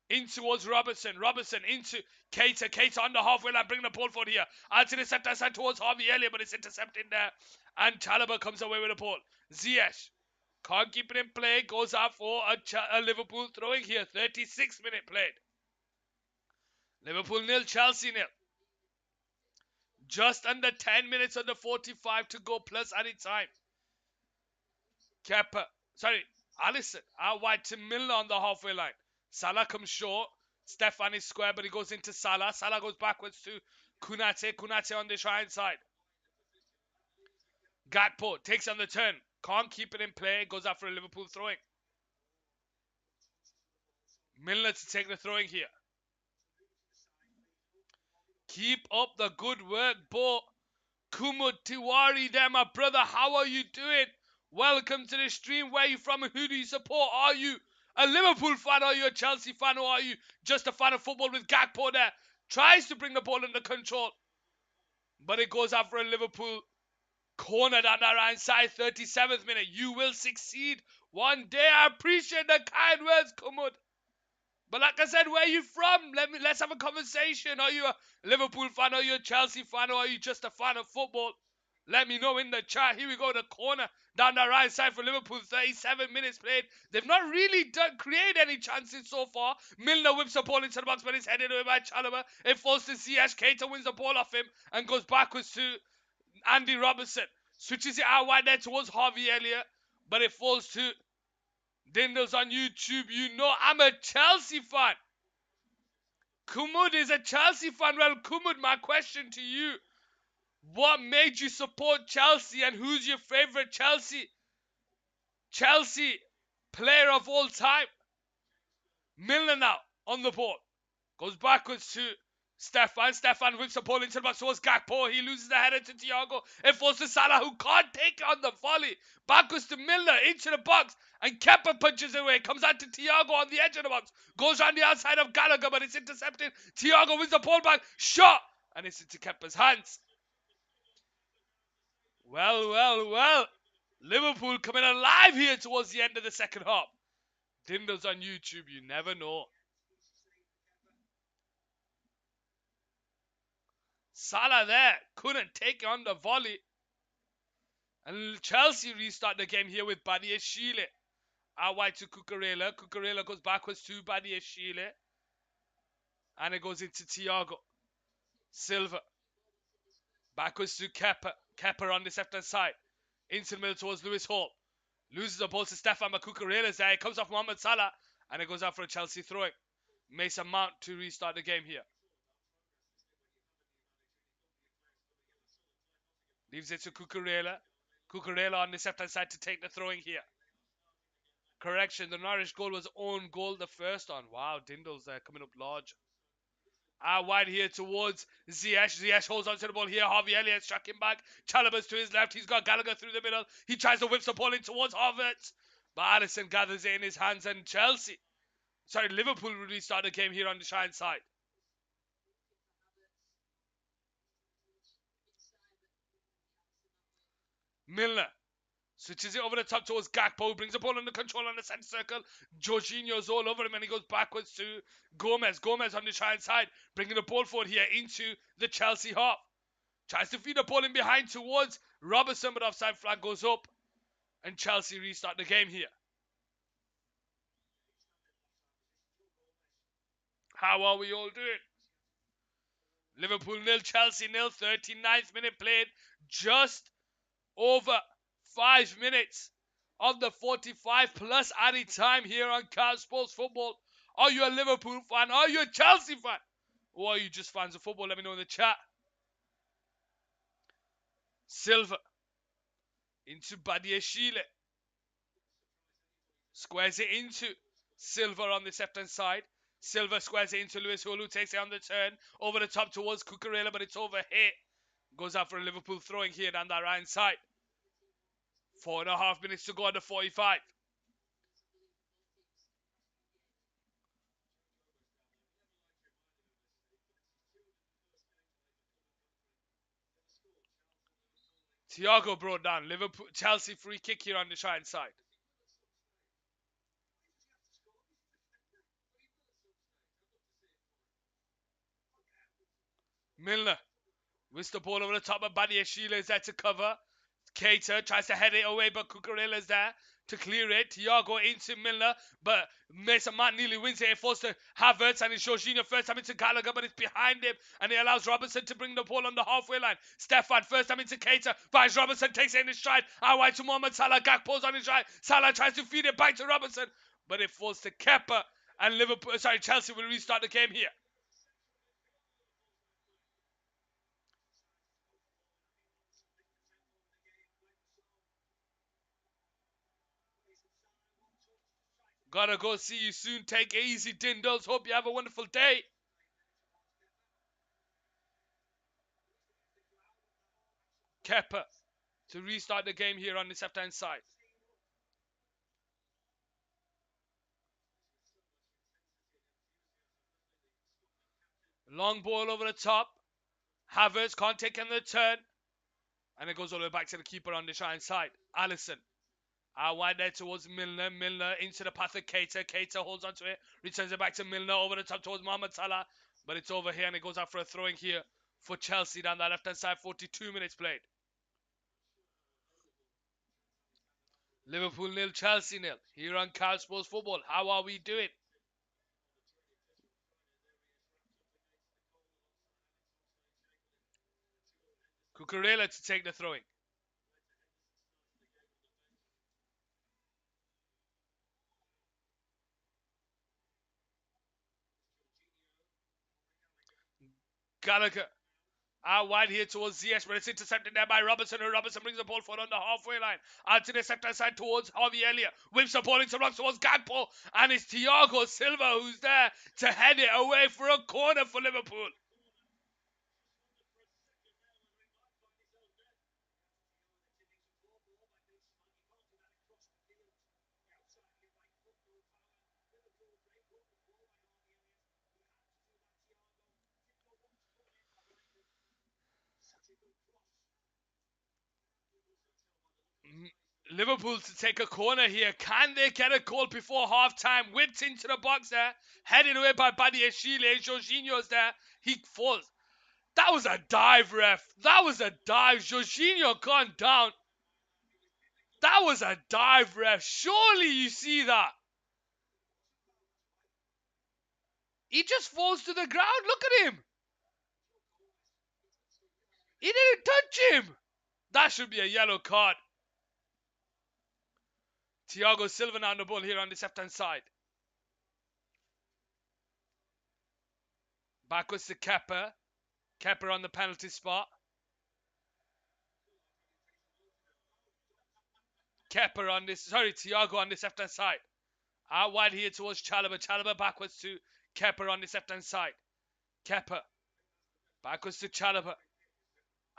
In towards Robertson. Robertson into Keita. Keita on the halfway line. Bring the ball forward here. Out to the center side towards Harvey Elliott, but it's intercepted there. And Chalobah comes away with the ball. Ziyech can't keep it in play. Goes out for a Liverpool throwing here. 36 minute played. Liverpool 0, Chelsea 0. Just under 10 minutes under 45 to go plus added time. Alisson out wide to Milner on the halfway line. Salah comes short. Stefan is square, but he goes into Salah. Salah goes backwards to Kunate. Kunate on the right side. Gakpo takes on the turn. Can't keep it in play. Goes out for a Liverpool throwing. Milner to take the throwing here. Keep up the good work, Bo. Kumud Tiwari there, my brother. How are you doing? Welcome to the stream. Where are you from and who do you support? Are you a Liverpool fan? Are you a Chelsea fan? Or are you just a fan of football with Gakpo there? Tries to bring the ball under control. But it goes out for a Liverpool corner down the right side. 37th minute. You will succeed one day. I appreciate the kind words, Kumud. But like I said, where are you from? Let's have a conversation. Are you a Liverpool fan? Are you a Chelsea fan? Or are you just a fan of football? Let me know in the chat. Here we go, the corner down the right side for Liverpool. 37 minutes played. They've not really created any chances so far. Milner whips the ball into the box, but it's headed away by Chalobah. It falls to Ziyech. Keita wins the ball off him and goes backwards to Andy Robertson. Switches it out wide there towards Harvey Elliott, but it falls to Dindles on YouTube. You know I'm a Chelsea fan. Kumud is a Chelsea fan. Well, Kumud, my question to you. What made you support Chelsea and who's your favourite Chelsea player of all time? Milner now on the ball. Goes backwards to Stefan whips the ball into the box towards Gakpo. He loses the header to Thiago. It falls to Salah, who can't take on the volley. Backwards to Milner into the box. And Kepa punches away. Comes out to Thiago on the edge of the box. Goes around the outside of Gallagher, but it's intercepted. Thiago wins the ball back. Shot! And it's into Kepa's hands. Well. Liverpool coming alive here towards the end of the second half. Dindo's on YouTube. You never know. Salah there couldn't take on the volley. And Chelsea restart the game here with Badiashile. Out wide to Cucurella. Cucurella goes backwards to Badiashile. And it goes into Thiago. Silva. Backwards to Kepa. Kepa on the left-hand side. Into the middle towards Lewis Hall. Loses the ball to Stefan, but Cucurella's there. It comes off Mohamed Salah. And it goes out for a Chelsea throwing. Mason Mount to restart the game here. Leaves it to Cucurella. Cucurella on the left-hand side to take the throwing here. Correction, the Norwich goal was own goal, the first on. Wow, Dindo's coming up large. Wide here towards Ziyech. Ziyech holds onto the ball here. Harvey Elliott's tracking back. Chalobah's to his left. He's got Gallagher through the middle. He tries to whip the ball in towards Havertz. But Alisson gathers it in his hands, and Liverpool will restart the game here on the Shine side. Milner switches it over the top towards Gakpo, brings the ball under control on the centre circle. Jorginho's all over him and he goes backwards to Gomez. Gomez on the Shine side, bringing the ball forward here into the Chelsea half. Tries to feed the ball in behind towards Robertson, but offside flag goes up. And Chelsea restart the game here. How are we all doing? Liverpool 0, Chelsea 0, 39th minute played. Just over 5 minutes of the 45 plus added time here on Car Sports Football. Are you a Liverpool fan? Are you a Chelsea fan? Or are you just fans of football? Let me know in the chat. Silva into Badiashile. Squares it into Silva on the left-hand side. Silva squares it into Lewis Hall, who takes it on the turn. Over the top towards Cucurella, but it's over here. Goes out for a Liverpool throwing here down that right side. 4.5 minutes to go on the 45. Thiago brought down. Chelsea free kick here on the Shine side. Milner with the ball over the top of Badiashile is there to cover. Keita tries to head it away, but Cucurella's there to clear it. Thiago into Milner, but Mason Mount nearly wins it. It falls to Havertz, and it's Jorginho first time into Gallagher, but it's behind him, and it allows Robertson to bring the ball on the halfway line. Stefan first time into Keita, finds Robertson, takes it in his stride. Out wide to Mohamed Salah. Gakpo's on his right. Salah tries to feed it back to Robertson, but it falls to Kepa, and Chelsea will restart the game here. Gotta go, see you soon. Take it easy, Dindos. Hope you have a wonderful day. Kepa to restart the game here on the left-hand side. Long ball over the top. Havertz can't take in the turn. And it goes all the way back to the keeper on the Shine side. Alisson. Out wide there towards Milner. Milner into the path of Keita. Keita holds onto it. Returns it back to Milner over the top towards Mohamed Salah. But it's over here and it goes out for a throwing here for Chelsea down that left-hand side. 42 minutes played. Liverpool 0, Chelsea 0. Here on Car Sports Football. How are we doing? Cucurella to take the throwing. Gallagher out wide here towards Ziyech, but it's intercepted there by Robertson, and Robertson brings the ball forward on the halfway line. Out to the sector side towards Harvey Elliott. Whips the ball into blocks towards Gakpo, and it's Thiago Silva who's there to head it away for a corner for Liverpool. Liverpool to take a corner here. Can they get a goal before half time? Whipped into the box there. Headed away by Badiashile. Jorginho's there. He falls. That was a dive, ref. That was a dive. Jorginho gone down. That was a dive, ref. Surely you see that. He just falls to the ground. Look at him. He didn't touch him. That should be a yellow card. Thiago Silva now on the ball here on the left-hand side. Backwards to Kepa. Kepa on the penalty spot. Thiago on this left-hand side. Out wide here towards Chalobah. Chalobah backwards to Kepa on this left-hand side. Kepa. Backwards to Chalobah.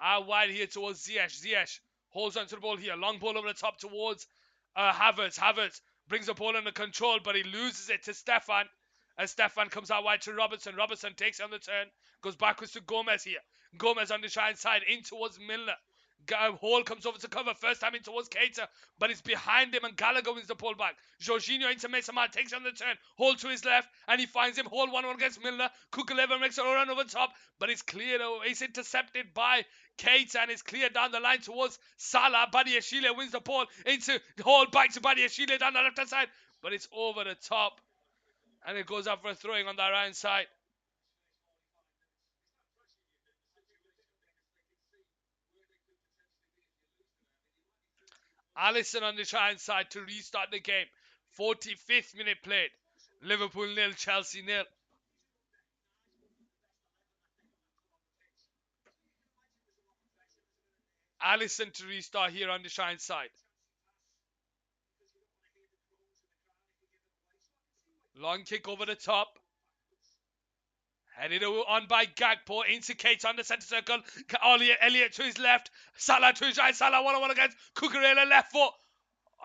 Out wide here towards Ziyech. Ziyech holds onto the ball here. Long ball over the top towards Havertz. Havertz brings the ball under control, but he loses it to Stefan. As Stefan comes out wide to Robertson. Robertson takes it on the turn. Goes backwards to Gomez here. Gomez on the right side in towards Milner. Hall comes over to cover. First time in towards Keita, but it's behind him and Gallagher wins the pullback. Jorginho into Mason Mount, takes on the turn. Hall to his left and he finds him. Hall 1-1 against Milner. Kukuleva makes a run over top, but it's cleared. It's intercepted by Keita and it's cleared down the line towards Salah. Badiashile wins the ball into Hall, back to Badiashile down the left hand side, but it's over the top and it goes up for a throwing on the right hand side. Alisson on the right side to restart the game. 45th minute played. Liverpool 0, Chelsea 0. Alisson to restart here on the right side. Long kick over the top. Headed on by Gakpo into Keita on the centre circle. Elliott to his left. Salah to his right. Salah 1-1 against Cucurella left foot.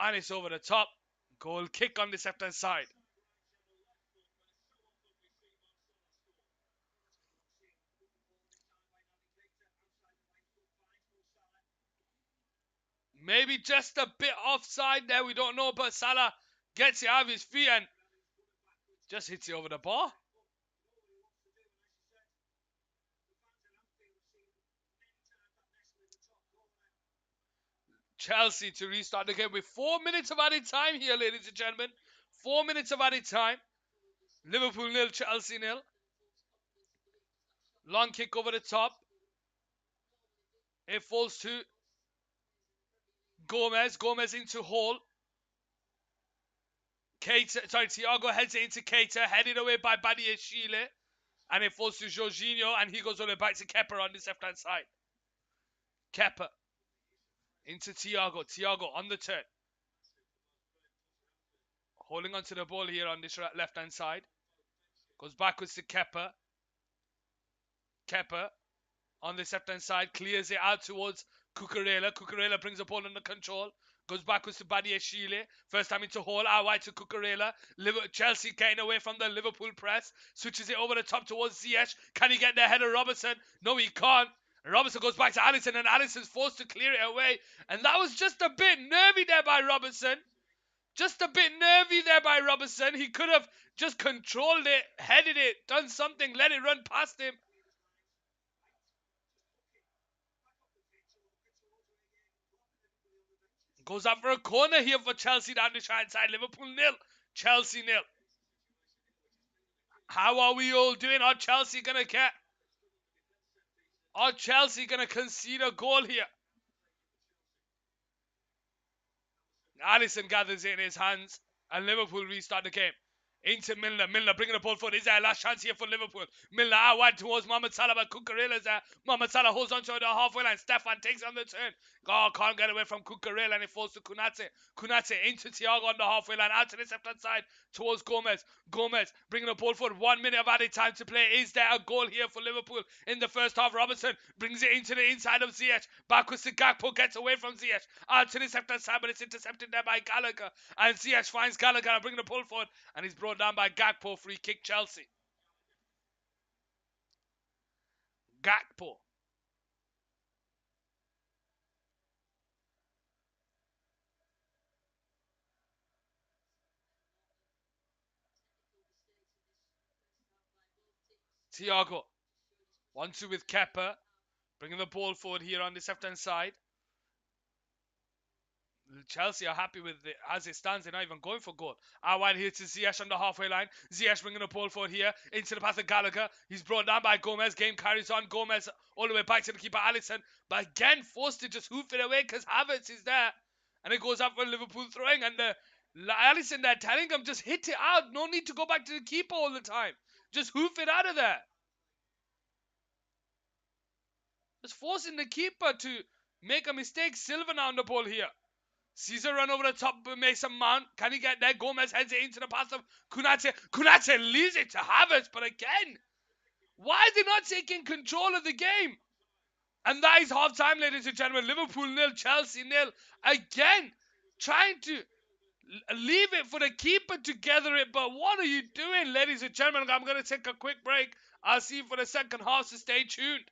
And it's over the top. Goal kick on this left hand side. Maybe just a bit offside there. We don't know. But Salah gets it out of his feet and just hits it over the bar. Chelsea to restart the game with 4 minutes of added time here, ladies and gentlemen. 4 minutes of added time. Liverpool 0, Chelsea 0. Long kick over the top. It falls to Gomez. Gomez into Hall. Thiago heads it into Keita, headed away by Badiashile. And it falls to Jorginho, and he goes all the way back to Kepa on this left-hand side. Kepa into Thiago. Thiago on the turn. Holding onto the ball here on this left-hand side. Goes backwards to Kepa. Kepa on this left-hand side. Clears it out towards Cucurella. Cucurella brings the ball under control. Goes backwards to Badiashile. First time into Hall. Out wide to Cucurella. Chelsea getting away from the Liverpool press. Switches it over the top towards Ziyech. Can he get the head of Robertson? No, he can't. Robertson goes back to Alisson and Alisson's forced to clear it away. And that was just a bit nervy there by Robertson. Just a bit nervy there by Robertson. He could have just controlled it, headed it, done something, let it run past him. Goes up for a corner here for Chelsea down the right side. Liverpool 0, Chelsea 0. How are we all doing? Are Chelsea gonna concede a goal here? Alisson gathers it in his hands and Liverpool restart the game. Into Milner. Milner bringing the ball forward. Is there a last chance here for Liverpool? Milner out wide towards Mohamed Salah, but Cucurella's there. Mohamed Salah holds on to the halfway line. Stefan takes on the turn. Oh, can't get away from Cucurella and it falls to Konate. Konate into Thiago on the halfway line. Out to the left hand side towards Gomez. Gomez bringing the ball forward. 1 minute of added time to play. Is there a goal here for Liverpool in the first half? Robertson brings it into the inside of Ziyech. Backwards to Gakpo. Gets away from Ziyech. Out to the left hand side, but it's intercepted there by Gallagher. And Ziyech finds Gallagher and bringing the ball forward. And he's brought down by Gakpo. Free kick Chelsea. Gakpo. Thiago. 1-2 with Kepa. Bringing the ball forward here on this left-hand side. Chelsea are happy with it as it stands. They're not even going for goal. Out wide here to Ziyech on the halfway line. Ziyech bringing the ball forward here into the path of Gallagher. He's brought down by Gomez. Game carries on. Gomez all the way back to the keeper Alisson. But again, forced to just hoof it away because Havertz is there. And it goes up for Liverpool throwing. And Alisson there telling him just hit it out. No need to go back to the keeper all the time. Just hoof it out of there. Just forcing the keeper to make a mistake. Silva now on the ball here. Caesar run over the top of Mason Mount. Can he get there? Gomez heads it into the path of Kunate. Kunate leaves it to Havertz, but again, why is he not taking control of the game? And that is half time, ladies and gentlemen. Liverpool nil, Chelsea nil. Again, trying to leave it for the keeper to gather it, but what are you doing, ladies and gentlemen? I'm going to take a quick break. I'll see you for the second half, so stay tuned.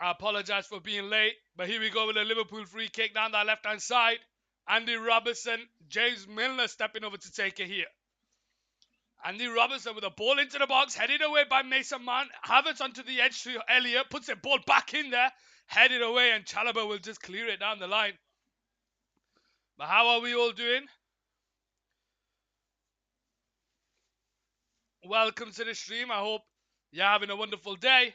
I apologize for being late, but here we go with a Liverpool free kick down that left hand side. Andy Robertson, James Milner stepping over to take it here. Andy Robertson with a ball into the box, headed away by Mason Mount. Havertz onto the edge to Elliott, puts the ball back in there, headed away, and Chalobah will just clear it down the line. But how are we all doing? Welcome to the stream. I hope you're having a wonderful day.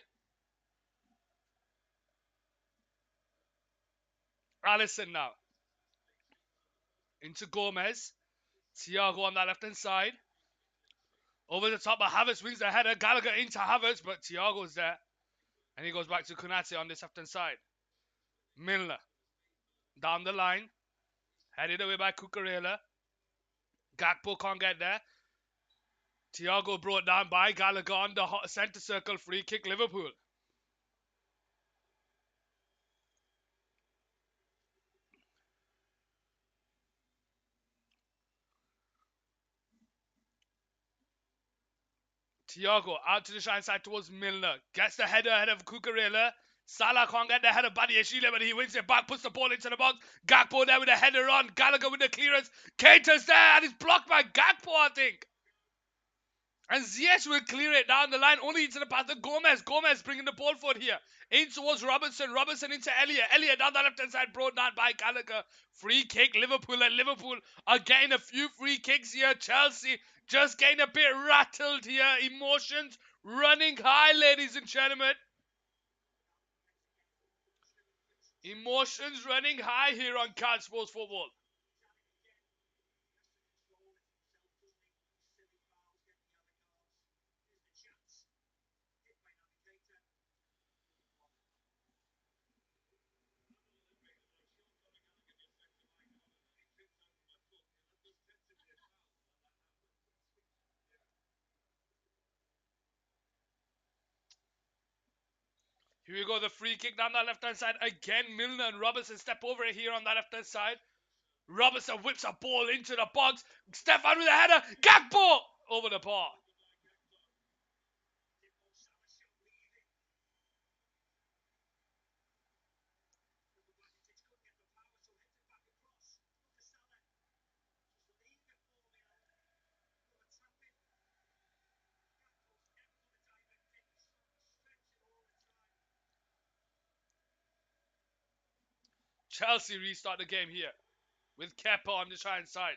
Allison now. Into Gomez. Thiago on that left hand side. Over the top, but Havertz wins the header. Gallagher into Havertz, but Thiago's there. And he goes back to Konate on this left hand side. Milner. Down the line. Headed away by Cucurella. Gakpo can't get there. Thiago brought down by Gallagher on the centre circle. Free kick Liverpool. Thiago out to the right side towards Milner. Gets the header ahead of Cucurella. Salah can't get the header of Badiashile, but he wins it back, puts the ball into the box. Gakpo there with a header on. Gallagher with the clearance. Keita's there, and it's blocked by Gakpo, I think. And Ziyech will clear it down the line, only into the path of Gomez. Gomez bringing the ball forward here. In towards Robertson. Robertson into Elliott. Elliott down the left-hand side, brought down by Gallagher. Free kick, Liverpool. And Liverpool are getting a few free kicks here. Chelsea just getting a bit rattled here. Emotions running high, ladies and gentlemen. Emotions running high here on Cat Sports Football. Here we go, the free kick down that left-hand side. Again, Milner and Robertson step over it here on that left-hand side. Robertson whips a ball into the box. Stefan with a header. Gakpo over the bar. Chelsea restart the game here with Kepa on the right side.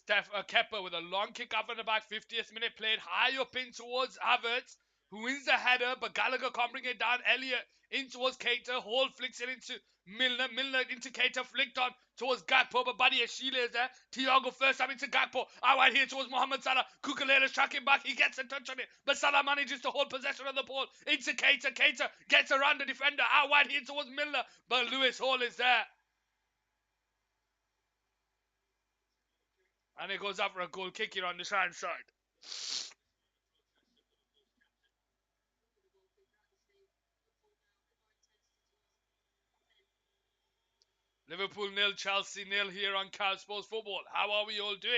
Kepa with a long kick up in the back, 50th minute played high up in towards Havertz, who wins the header, but Gallagher can't bring it down. Elliott in towards Keita, Hall flicks it into Milner, Milner into Keita, flicked on towards Gakpo, but Badiashile is there. Thiago first time into Gakpo, out wide here towards Mohamed Salah. Cucurella tracking back, he gets a touch on it, but Salah manages to hold possession of the ball into Keita. Keita gets around the defender, out wide here towards Milner, but Lewis Hall is there. And it goes up for a goal kick here on the right side. Liverpool nil, Chelsea nil here on Cal Sports Football. How are we all doing?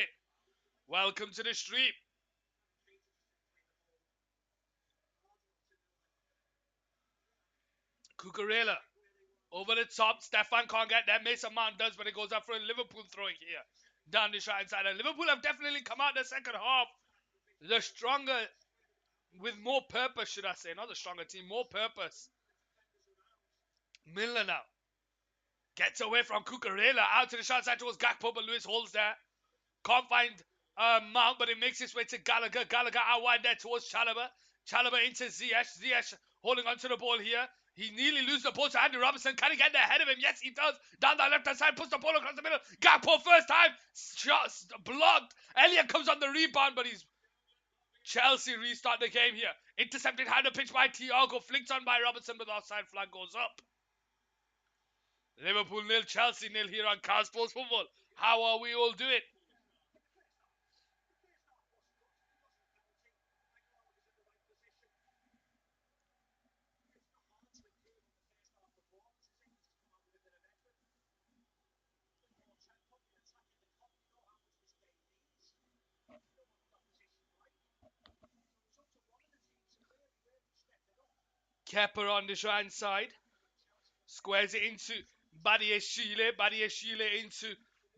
Welcome to the stream. Cucurella over the top. Stefan can't get there. Mason Mount does, but it goes up for a Liverpool throwing here. Down the right side. And Liverpool have definitely come out the second half. The stronger, with more purpose, should I say. Not the stronger team, more purpose. Milner now. Gets away from Cucurella. Out to the short side towards Gakpo, but Lewis holds there. Can't find Mount, but it makes its way to Gallagher. Gallagher out wide there towards Chalobah. Chalobah into Ziyech. Ziyech holding onto the ball here. He nearly loses the ball to Andy Robertson. Can he get there ahead of him? Yes, he does. Down that left-hand side, puts the ball across the middle. Gakpo first time. Shots blocked. Elliott comes on the rebound, but he's... Chelsea restart the game here. Intercepted high the pitch by Thiago. Flicked on by Robertson, but the offside flag goes up. Liverpool nil, Chelsea nil here on Cal Sports Football. How are we all doing? Kepa on the right side. Squares it into Badiashile. Badiashile into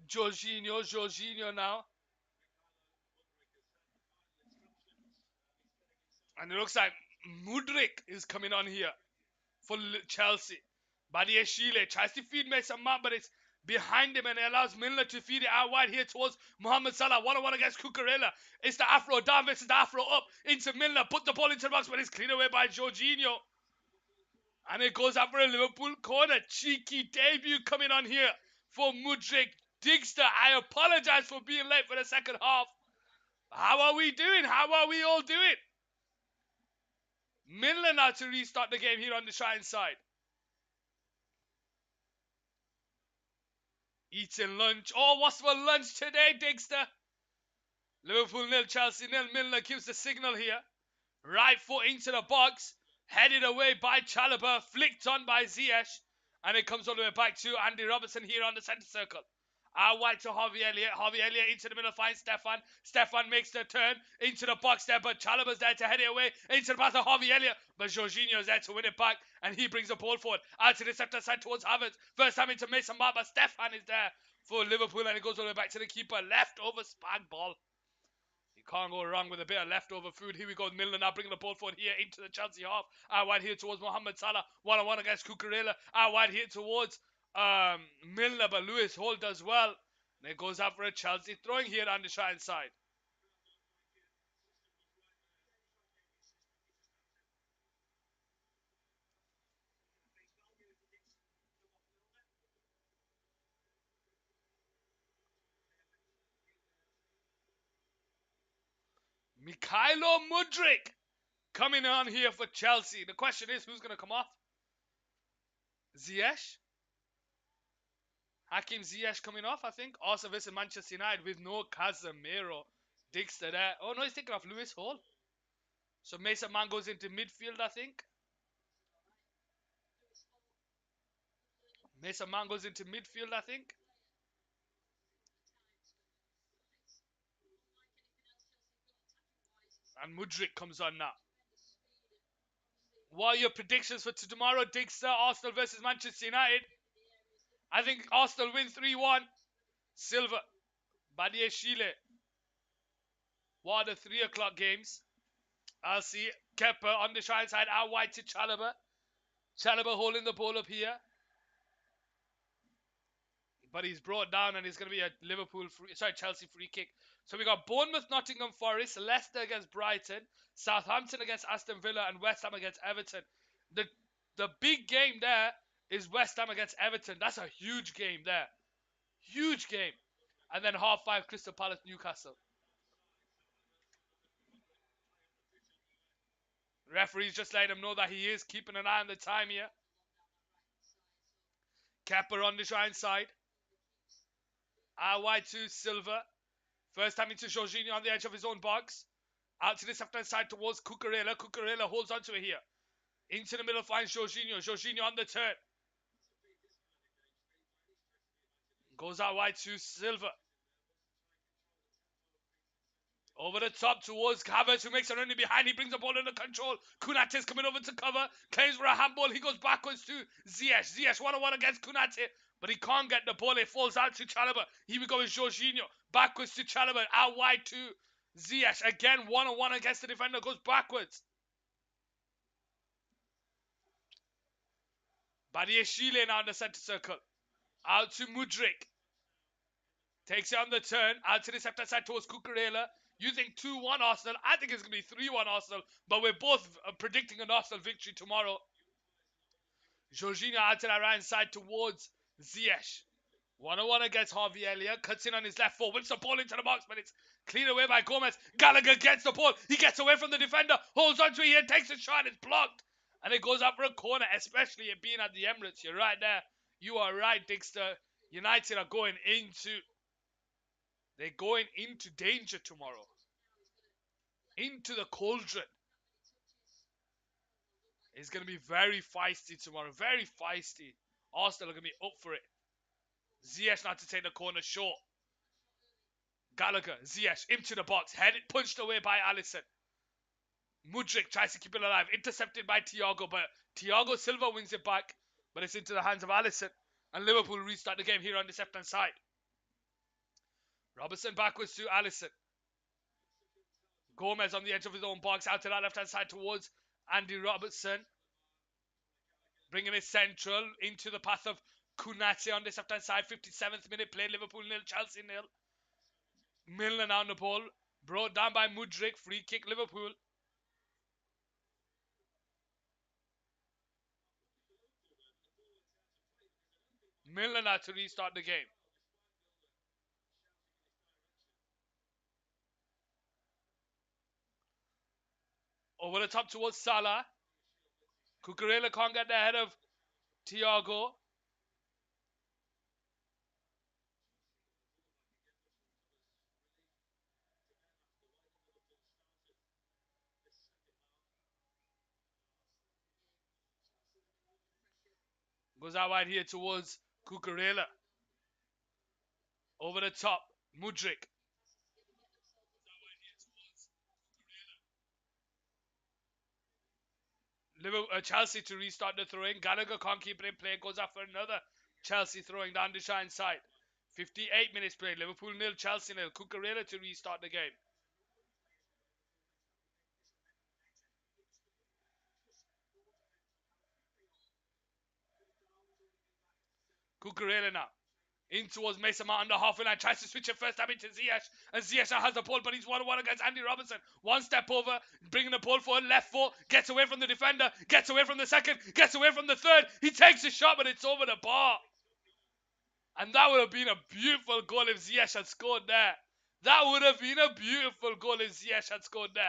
Jorginho. Jorginho now. And it looks like Mudryk is coming on here for Chelsea. Badiashile tries to feed Mason Mount, but it's behind him and it allows Milner to feed it out wide here towards Mohamed Salah. 1-on-1 against Cucurella. It's the Afro down versus the Afro up into Milner. Put the ball into the box, but it's cleared away by Jorginho. And it goes out for a Liverpool corner. Cheeky debut coming on here for Mudryk. Digster, I apologize for being late for the second half. How are we doing? How are we all doing? Milner now to restart the game here on the right side. Eating lunch. Oh, what's for lunch today, Digster? Liverpool 0, Chelsea 0. Milner gives the signal here. Right foot into the box. Headed away by Chalobah. Flicked on by Ziyech. And it comes all the way back to Andy Robertson here on the centre circle. Out wide to Harvey Elliott. Harvey Elliott into the middle, finds Stefan. Stefan makes the turn into the box there, but Chalobah's there to head it away into the path of Harvey Elliott. But Jorginho's there to win it back, and he brings the ball forward. Out to the center side towards Havertz. First time into Mason Mount, but Stefan is there for Liverpool, and it goes all the way back to the keeper. Leftover spag ball. You can't go wrong with a bit of leftover food. Here we go. Milner now bringing the ball forward here into the Chelsea half. Out wide here towards Mohamed Salah. 1-on-1 against Cucurella. Out wide here towards Milner, but Lewis Hall does well. And it goes out for a Chelsea throwing here on the right side. Mykhailo Mudryk coming on here for Chelsea. The question is, who's going to come off? Ziyech? Hakim Ziyech coming off, I think. Also versus Manchester United with no Casemiro. Digster there. Oh no, he's taking off Lewis Hall. So Mason Mount goes into midfield, I think. Mason Mount goes into midfield, I think. And Mudryk comes on now. What are your predictions for tomorrow, Digster? Arsenal versus Manchester United. I think Arsenal win 3-1. Silva. Badiashile. What are the 3 o'clock games? I'll see Kepa on the right side, out wide to Chalobah. Chalobah holding the ball up here. But he's brought down and it's going to be a Chelsea free kick. So we got Bournemouth, Nottingham Forest, Leicester against Brighton, Southampton against Aston Villa, and West Ham against Everton. The big game there is West Ham against Everton. That's a huge game there. Huge game. And then 5:30 Crystal Palace, Newcastle. Referee's just letting him know that he is keeping an eye on the time here. Kepa on the right side. Out wide to Silva. First time into Jorginho on the edge of his own box. Out to this left-hand side towards Cucurella. Cucurella holds onto it here. Into the middle finds Jorginho. Jorginho on the turn. Goes out wide to Silva. Over the top towards Havertz, who makes a run in behind. He brings the ball under control. Konate's coming over to cover. Claims for a handball. He goes backwards to Ziyech. Ziyech 1-on-1 against Konate. But he can't get the ball. It falls out to Chalobah. Here we go with Jorginho. Backwards to Chalobah. Out wide to Ziyech. Again, 1-on-1 against the defender. Goes backwards. Badiashile now in the centre circle. Out to Mudryk. Takes it on the turn. Out to the left side towards Cucurella. You think 2-1 Arsenal? I think it's going to be 3-1 Arsenal. But we're both predicting an Arsenal victory tomorrow. Jorginho out to the right side towards Ziyech. 1-on-1 against Harvey Elliott. Cuts in on his left foot. Wins the ball into the box, but it's cleared away by Gomez. Gallagher gets the ball. He gets away from the defender. Holds on to it here. Takes a shot. It's blocked. And it goes up for a corner, especially it being at the Emirates. You're right there. You are right, Digster. United are going into... They're going into danger tomorrow. Into the cauldron. It's going to be very feisty tomorrow. Very feisty. Arsenal are going to be up for it. Ziyech now to take the corner short. Gallagher, Ziyech into the box. Headed, punched away by Alisson. Mudryk tries to keep it alive. Intercepted by Thiago, but Thiago Silva wins it back. But it's into the hands of Alisson. And Liverpool restart the game here on the left-hand side. Robertson backwards to Alisson. Gomez on the edge of his own box. Out to that left-hand side towards Andy Robertson. Bringing it central into the path of Kunate on this left-hand side. 57th minute play. Liverpool nil, Chelsea nil. Milner on the ball. Brought down by Mudryk. Free kick Liverpool. Milner now to restart the game. Over the top towards Salah. Cucurella can't get the head of Thiago. Goes out wide here towards Cucurella. Over the top, Mudryk. Chelsea to restart the throwing. Gallagher can't keep it in play. Goes out for another Chelsea throwing down the shine side. 58 minutes played. Liverpool nil, Chelsea nil. Cucurella to restart the game. Cucurella now. In towards Mason Mount on the halfway line. Tries to switch it first time into Ziyech. And Ziyech now has the ball, but he's 1-1 against Andy Robertson. One step over. Bringing the ball forward. Left foot. Gets away from the defender. Gets away from the second. Gets away from the third. He takes a shot, but it's over the bar. And that would have been a beautiful goal if Ziyech had scored there. That would have been a beautiful goal if Ziyech had scored there.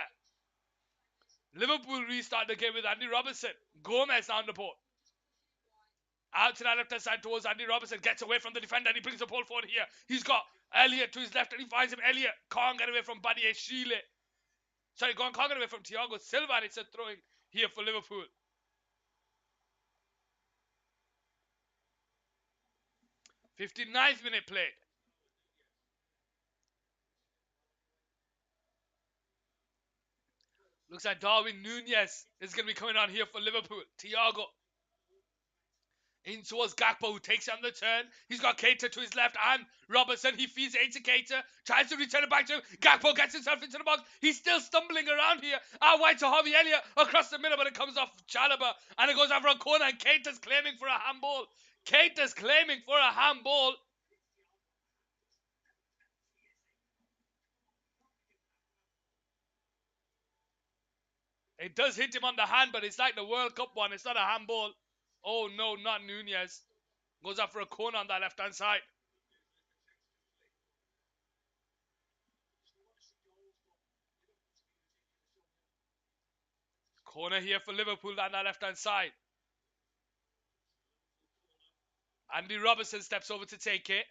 Liverpool restart the game with Andy Robertson. Gomez on the ball. Out to that left-hand side towards Andy Robertson. Gets away from the defender and he brings the ball forward here. He's got Elliott to his left and he finds him. Elliott can't get away from Badier Chile. Sorry, can't get away from Thiago Silva, and it's a throwing here for Liverpool. 59th minute played. Looks like Darwin Nunez is going to be coming on here for Liverpool. Thiago in towards Gakpo, who takes it on the turn. He's got Keita to his left and Robertson. He feeds it into Keita. Tries to return it back to him. Gakpo gets himself into the box. He's still stumbling around here. Out wide to Harvey Elliott across the middle, but it comes off Chalobah. And it goes over a corner and Keita's claiming for a handball. Keita's claiming for a handball. It does hit him on the hand, but it's like the World Cup one. It's not a handball. Oh no, not Nunez. Goes up for a corner on that left-hand side. Corner here for Liverpool on that left-hand side. Andy Robertson steps over to take it.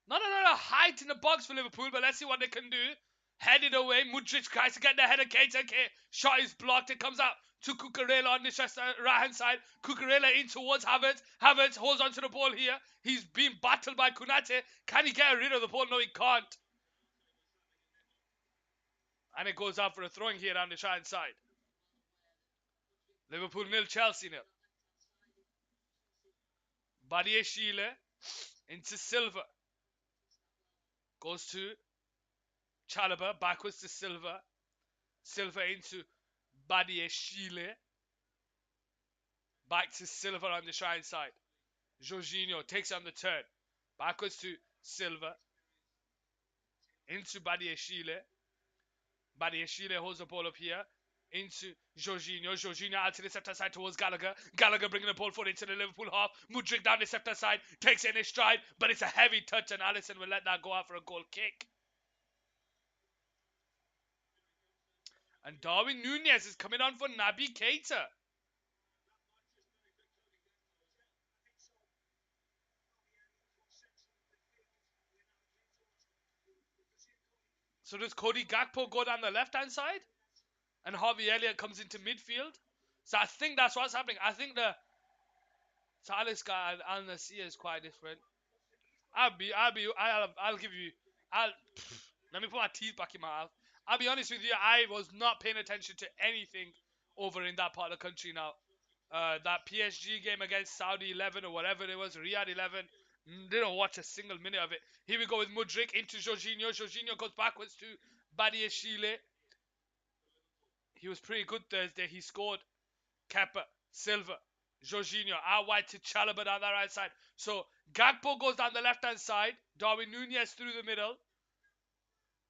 Not a lot of height in the box for Liverpool, but let's see what they can do. Headed away. Mudryk tries to get the head of Keita. Shot is blocked. It comes out to Cucurella on the right-hand side. Cucurella in towards Havertz. Havertz holds onto the ball here. He's being battled by Kunate. Can he get rid of the ball? No, he can't. And it goes out for a throwing here on the right-hand side. Liverpool nil, Chelsea nil. Badier Chile into Silva. Goes to Chalobah, backwards to Silva. Silva into Badier Chile. Back to Silva on the right side. Jorginho takes on the turn. Backwards to Silva. Into Badier Chile. Badier Chile holds the ball up here. Into Jorginho. Jorginho out to the left side towards Gallagher. Gallagher bringing the ball forward into the Liverpool half. Mudryk down the left side. Takes it in his stride. But it's a heavy touch and Alisson will let that go out for a goal kick. And Darwin Nunez is coming on for Naby Keita. So does Cody Gakpo go down the left-hand side? And Harvey Elliott comes into midfield? So I think that's what's happening. I think the Talisca and Al Nassr is quite different. I'll give you, let me put my teeth back in my mouth. I'll be honest with you, I was not paying attention to anything over in that part of the country now. That PSG game against Saudi 11 or whatever it was, Riyadh 11, didn't watch a single minute of it. Here we go with Mudrik into Jorginho. Jorginho goes backwards to Badiashile. He was pretty good Thursday. He scored. Kepa, Silva, Jorginho, out wide to Chalobah down the right side. So Gakpo goes down the left hand side. Darwin Nunez through the middle.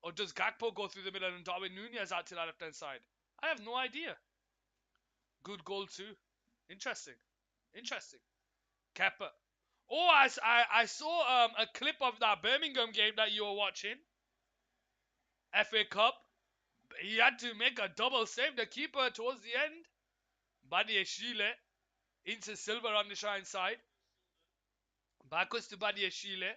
Or does Gakpo go through the middle and Darwin Nunez out to the left hand side? I have no idea. Good goal too. Interesting. Interesting. Kepa. Oh, I saw a clip of that Birmingham game that you were watching. FA Cup. He had to make a double save. The keeper towards the end. Badiashile into Silva on the right side. Backwards to Badiashile.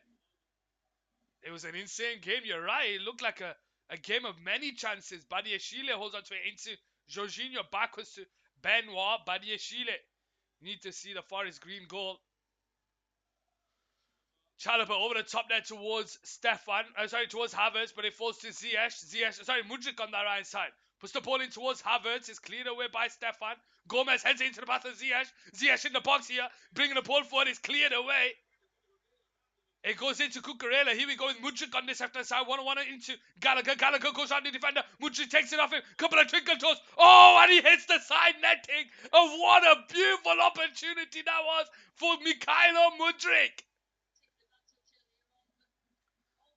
It was an insane game. You're right. It looked like a game of many chances. Badiashile holds on to it into Jorginho. Backwards to Benoit. Badiashile. Need to see the forest green goal. Chalobah over the top there towards towards Havertz, but it falls to Mudrik on the right side. Puts the ball in towards Havertz, is cleared away by Stefan. Gomez heads into the path of Ziyech. Ziyech in the box here, bringing the ball forward, is cleared away. It goes into Cucurella. Here we go with Mudrik on this left side. 1-1 into Gallagher. Gallagher goes on the defender. Mudrik takes it off him. Couple of twinkle toes. Oh, and he hits the side netting. Oh, what a beautiful opportunity that was for Mikhailo Mudrik.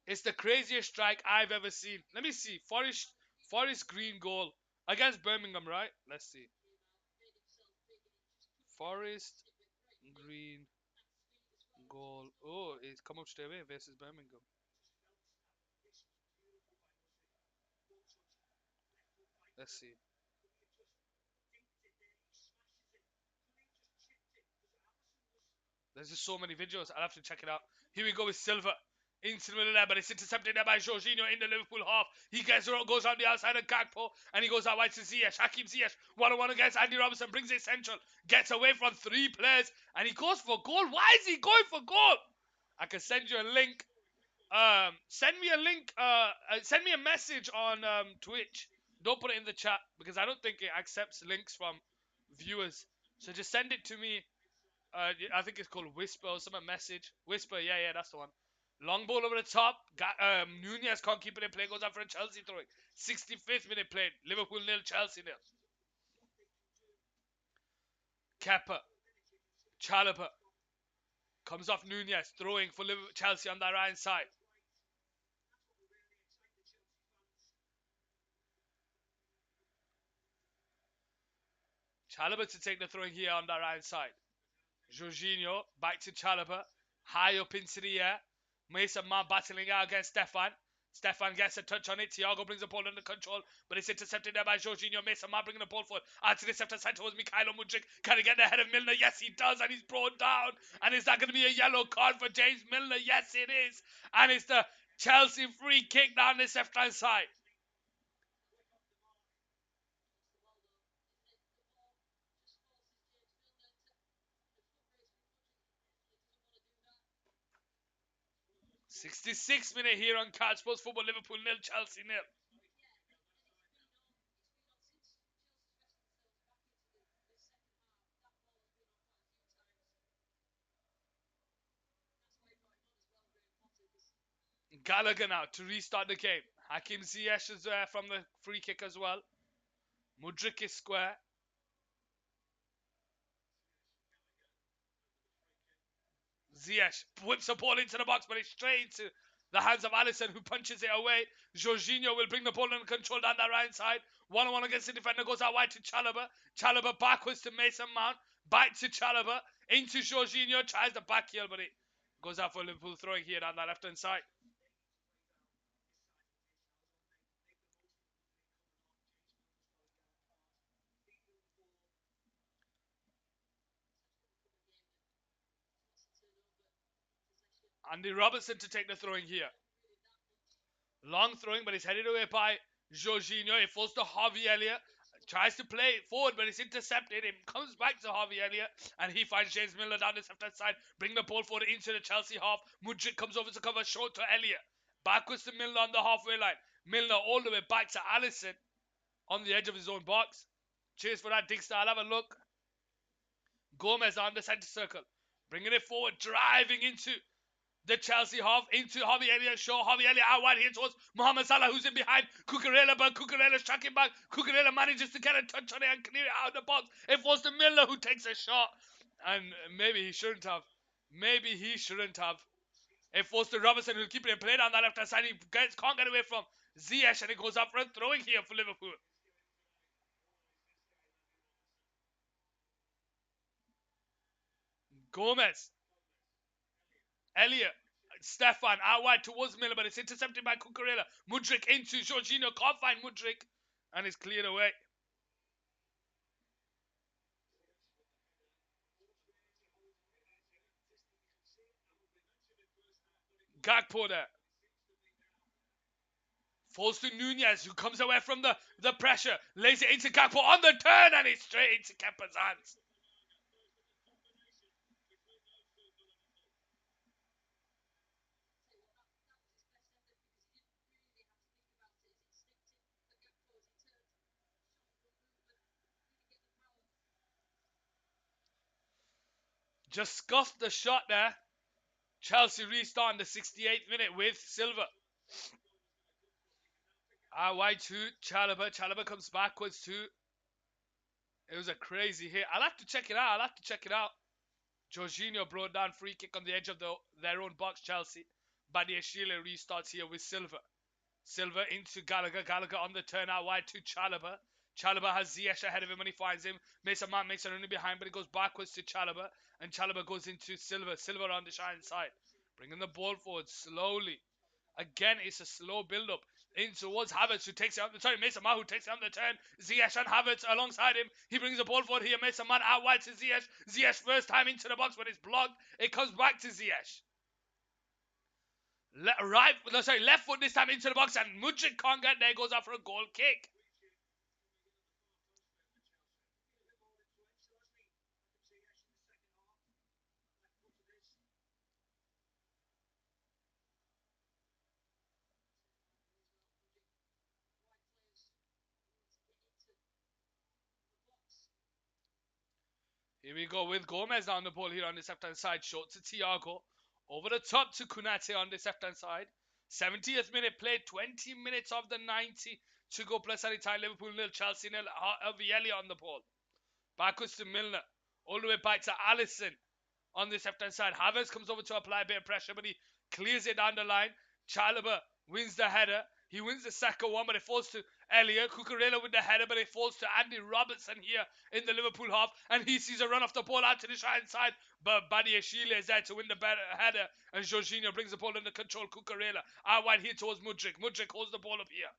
It's the craziest strike I've ever seen. Let me see. Forest Green goal against Birmingham, right? Let's see. Forest Green goal. Oh, it's come up straight away versus Birmingham. Let's see. There's just so many videos. I'll have to check it out. Here we go with Silva. Into the middle there, but it's intercepted there by Jorginho in the Liverpool half. He goes on the outside of Gakpo, and he goes out wide to Ziyech. Hakim Ziyech, 1-on-1 against Andy Robertson, brings it central, gets away from three players, and he goes for goal. Why is he going for goal? I can send you a link. Send me a link. Send me a message on Twitch. Don't put it in the chat because I don't think it accepts links from viewers. So just send it to me. I think it's called Whisper or some message. Whisper, yeah, that's the one. Long ball over the top. Nunez can't keep it in play. Goes out for a Chelsea throwing. 65th minute played. Liverpool nil, Chelsea nil. Kepa. Chalobah. Comes off Nunez. Throwing for Chelsea on the right side. Chalobah to take the throwing here on the right side. Jorginho. Back to Chalobah. High up into the air. Mason Mount battling out against Stefan. Stefan gets a touch on it. Thiago brings the ball under control, but it's intercepted there by Jorginho. Mason Mount bringing the ball forward. Out to the left side towards Mikhailo Mudrik. Can he get the head of Milner? Yes, he does, and he's brought down. And is that going to be a yellow card for James Milner? Yes, it is. And it's the Chelsea free kick down this left-hand side. #66 minute here on Catch Sports Football. Liverpool nil, Chelsea nil. Gallagher now to restart the game. Hakim Ziyech is there from the free kick as well. Mudrik is square. Ziyech whips the ball into the box, but it's straight into the hands of Alisson, who punches it away. Jorginho will bring the ball under control down the right side. 1-on-1 against the defender, goes out wide to Chalobah. Chalobah backwards to Mason Mount. Back to Chalobah. Into Jorginho. Tries the back heel, but it goes out for Liverpool throwing here down the left-hand side. Andy Robertson to take the throwing here. Long throwing, but it's headed away by Jorginho. It falls to Harvey Elliott. Tries to play it forward, but it's intercepted. It comes back to Harvey Elliott, and he finds James Milner down the left-hand side. Bring the ball forward into the Chelsea half. Mudrik comes over to cover short to Elliott. Backwards to Milner on the halfway line. Milner all the way back to Alisson on the edge of his own box. Cheers for that, Dickster. I'll have a look. Gomez on the centre circle. Bringing it forward, driving into the Chelsea half, into Harvey Elliott. Shaw, Harvey Elliott out wide here towards Mohamed Salah, who's in behind Cucurella, but Cucurella's tracking back. Cucurella manages to get a touch on it and clear it out of the box. It was the Milner who takes a shot. And maybe he shouldn't have. Maybe he shouldn't have. It was to Robertson who'll keep it played on that left hand side. He can't get away from Ziyech, and it goes up for a throwing here for Liverpool. Gomez. Elliot. Stefan out wide towards Miller, but it's intercepted by Cucurella. Mudryk into Jorginho. Can't find Mudryk. And it's cleared away. Gakpo there. Falls to Nunez, who comes away from the pressure. Lays it into Gakpo on the turn, and it's straight into Kepa's hands. Just scuffed the shot there. Chelsea restart in the 68th minute with Silva. Wide to Chalobah. Chalobah comes backwards too. It was a crazy hit. I'll have to check it out. Jorginho brought down free kick on the edge of their own box, Chelsea. Badiashile restarts here with Silva. Silva into Gallagher. Gallagher on the turn out wide to Chalobah. Chalobah has Ziyech ahead of him when he finds him. Mason Mount makes a run behind, but it goes backwards to Chalobah. And Chalobah goes into Silva. Silva on the shy side. Bringing the ball forward slowly. Again, it's a slow build-up in towards Havertz, who takes it on the turn. Mason Mount, who takes it on the turn. Ziyech and Havertz alongside him. He brings the ball forward here. Mason Mount out wide to Ziyech. Ziyech first time into the box, but it's blocked. It comes back to Ziyech. Left foot this time into the box, and Mudryk can't get there. Goes out for a goal kick. Here we go with Gomez on the ball here on this left-hand side. Short to Thiago. Over the top to Konate on this left-hand side. 70th minute played. 20 minutes of the 90 to go plus any time. Liverpool nil, Chelsea nil. Elliott on the ball. Backwards to Milner. All the way back to Alisson on this left-hand side. Havertz comes over to apply a bit of pressure, but he clears it down the line. Chalobah wins the header. He wins the second one, but it falls to Elliot. Cucurella with the header, but it falls to Andy Robertson here in the Liverpool half. And he sees a run off the ball out to the right side. But Badiashile is there to win the better header. And Jorginho brings the ball under control. Cucurella out wide here towards Mudryk. Mudryk holds the ball up here.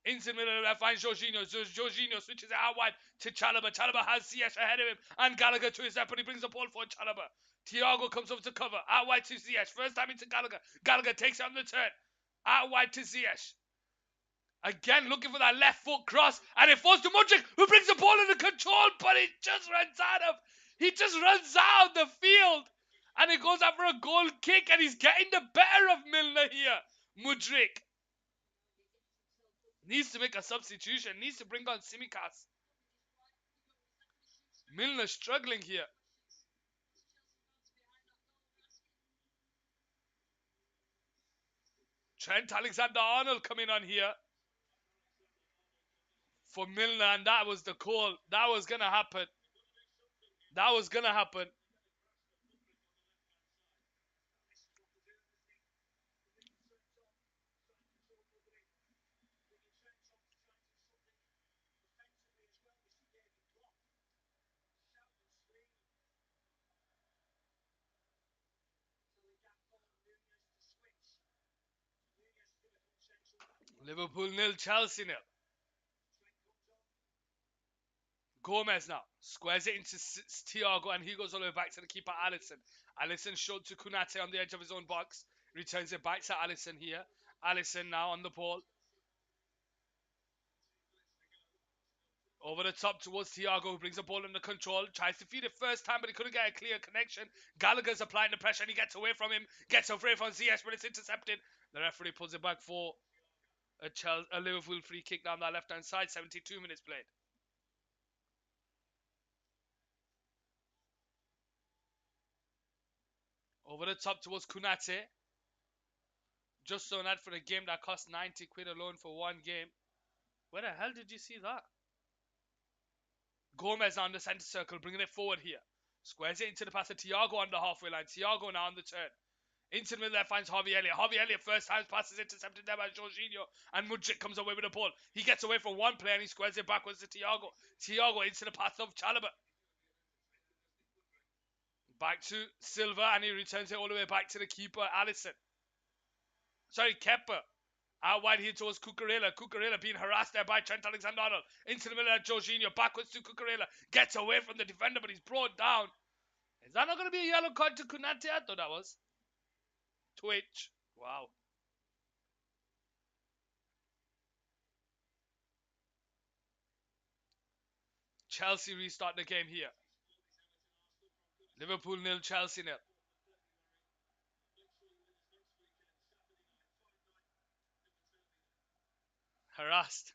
Into the middle of the left, finds Jorginho. Jorginho switches it out wide to Chalobah. Chalobah has Ziyech ahead of him. And Gallagher to his left, but he brings the ball for Chalobah. Thiago comes over to cover. Out wide to Ziyech. First time into Gallagher. Gallagher takes it on the turn. Out wide to Ziyech. Again, looking for that left foot cross. And it falls to Mudryk, who brings the ball under control, but it just runs out of... He just runs out of the field. And it goes out for a goal kick, and he's getting the better of Milner here. Mudryk needs to make a substitution. Needs to bring on Tsimikas. Milner struggling here. Trent Alexander-Arnold coming on here for Milner, and that was the call. That was going to happen. That was going to happen. Liverpool nil, Chelsea nil. Gomez now squares it into Thiago, and he goes all the way back to the keeper, Alisson. Alisson showed to Konate on the edge of his own box. Returns it back to Alisson here. Alisson now on the ball. Over the top towards Thiago, who brings the ball under control. Tries to feed it first time, but he couldn't get a clear connection. Gallagher's applying the pressure, and he gets away from him. Gets away from Ziyech, but it's intercepted. The referee pulls it back for A Liverpool free kick down that left hand side. 72 minutes played. Over the top towards Kunate. Just on that for a game that cost 90 quid alone for one game. Where the hell did you see that? Gomez on the centre circle, bringing it forward here. Squares it into the pass of Thiago on the halfway line. Thiago now on the turn. Into the middle there finds Harvey Elliott. Harvey Elliott first time passes intercepted there by Jorginho. And Mudryk comes away with the ball. He gets away from one player and he squares it backwards to Thiago. Thiago into the path of Chalobah. Back to Silva and he returns it all the way back to the keeper, Alisson. Sorry, Kepa. Out wide here towards Cucurella. Cucurella being harassed there by Trent Alexander-Arnold. Into the middle of Jorginho. Backwards to Cucurella. Gets away from the defender, but he's brought down. Is that not going to be a yellow card to Kunate? I thought that was. Twitch. Wow. Chelsea restart the game here. Liverpool nil, Chelsea nil. Harassed.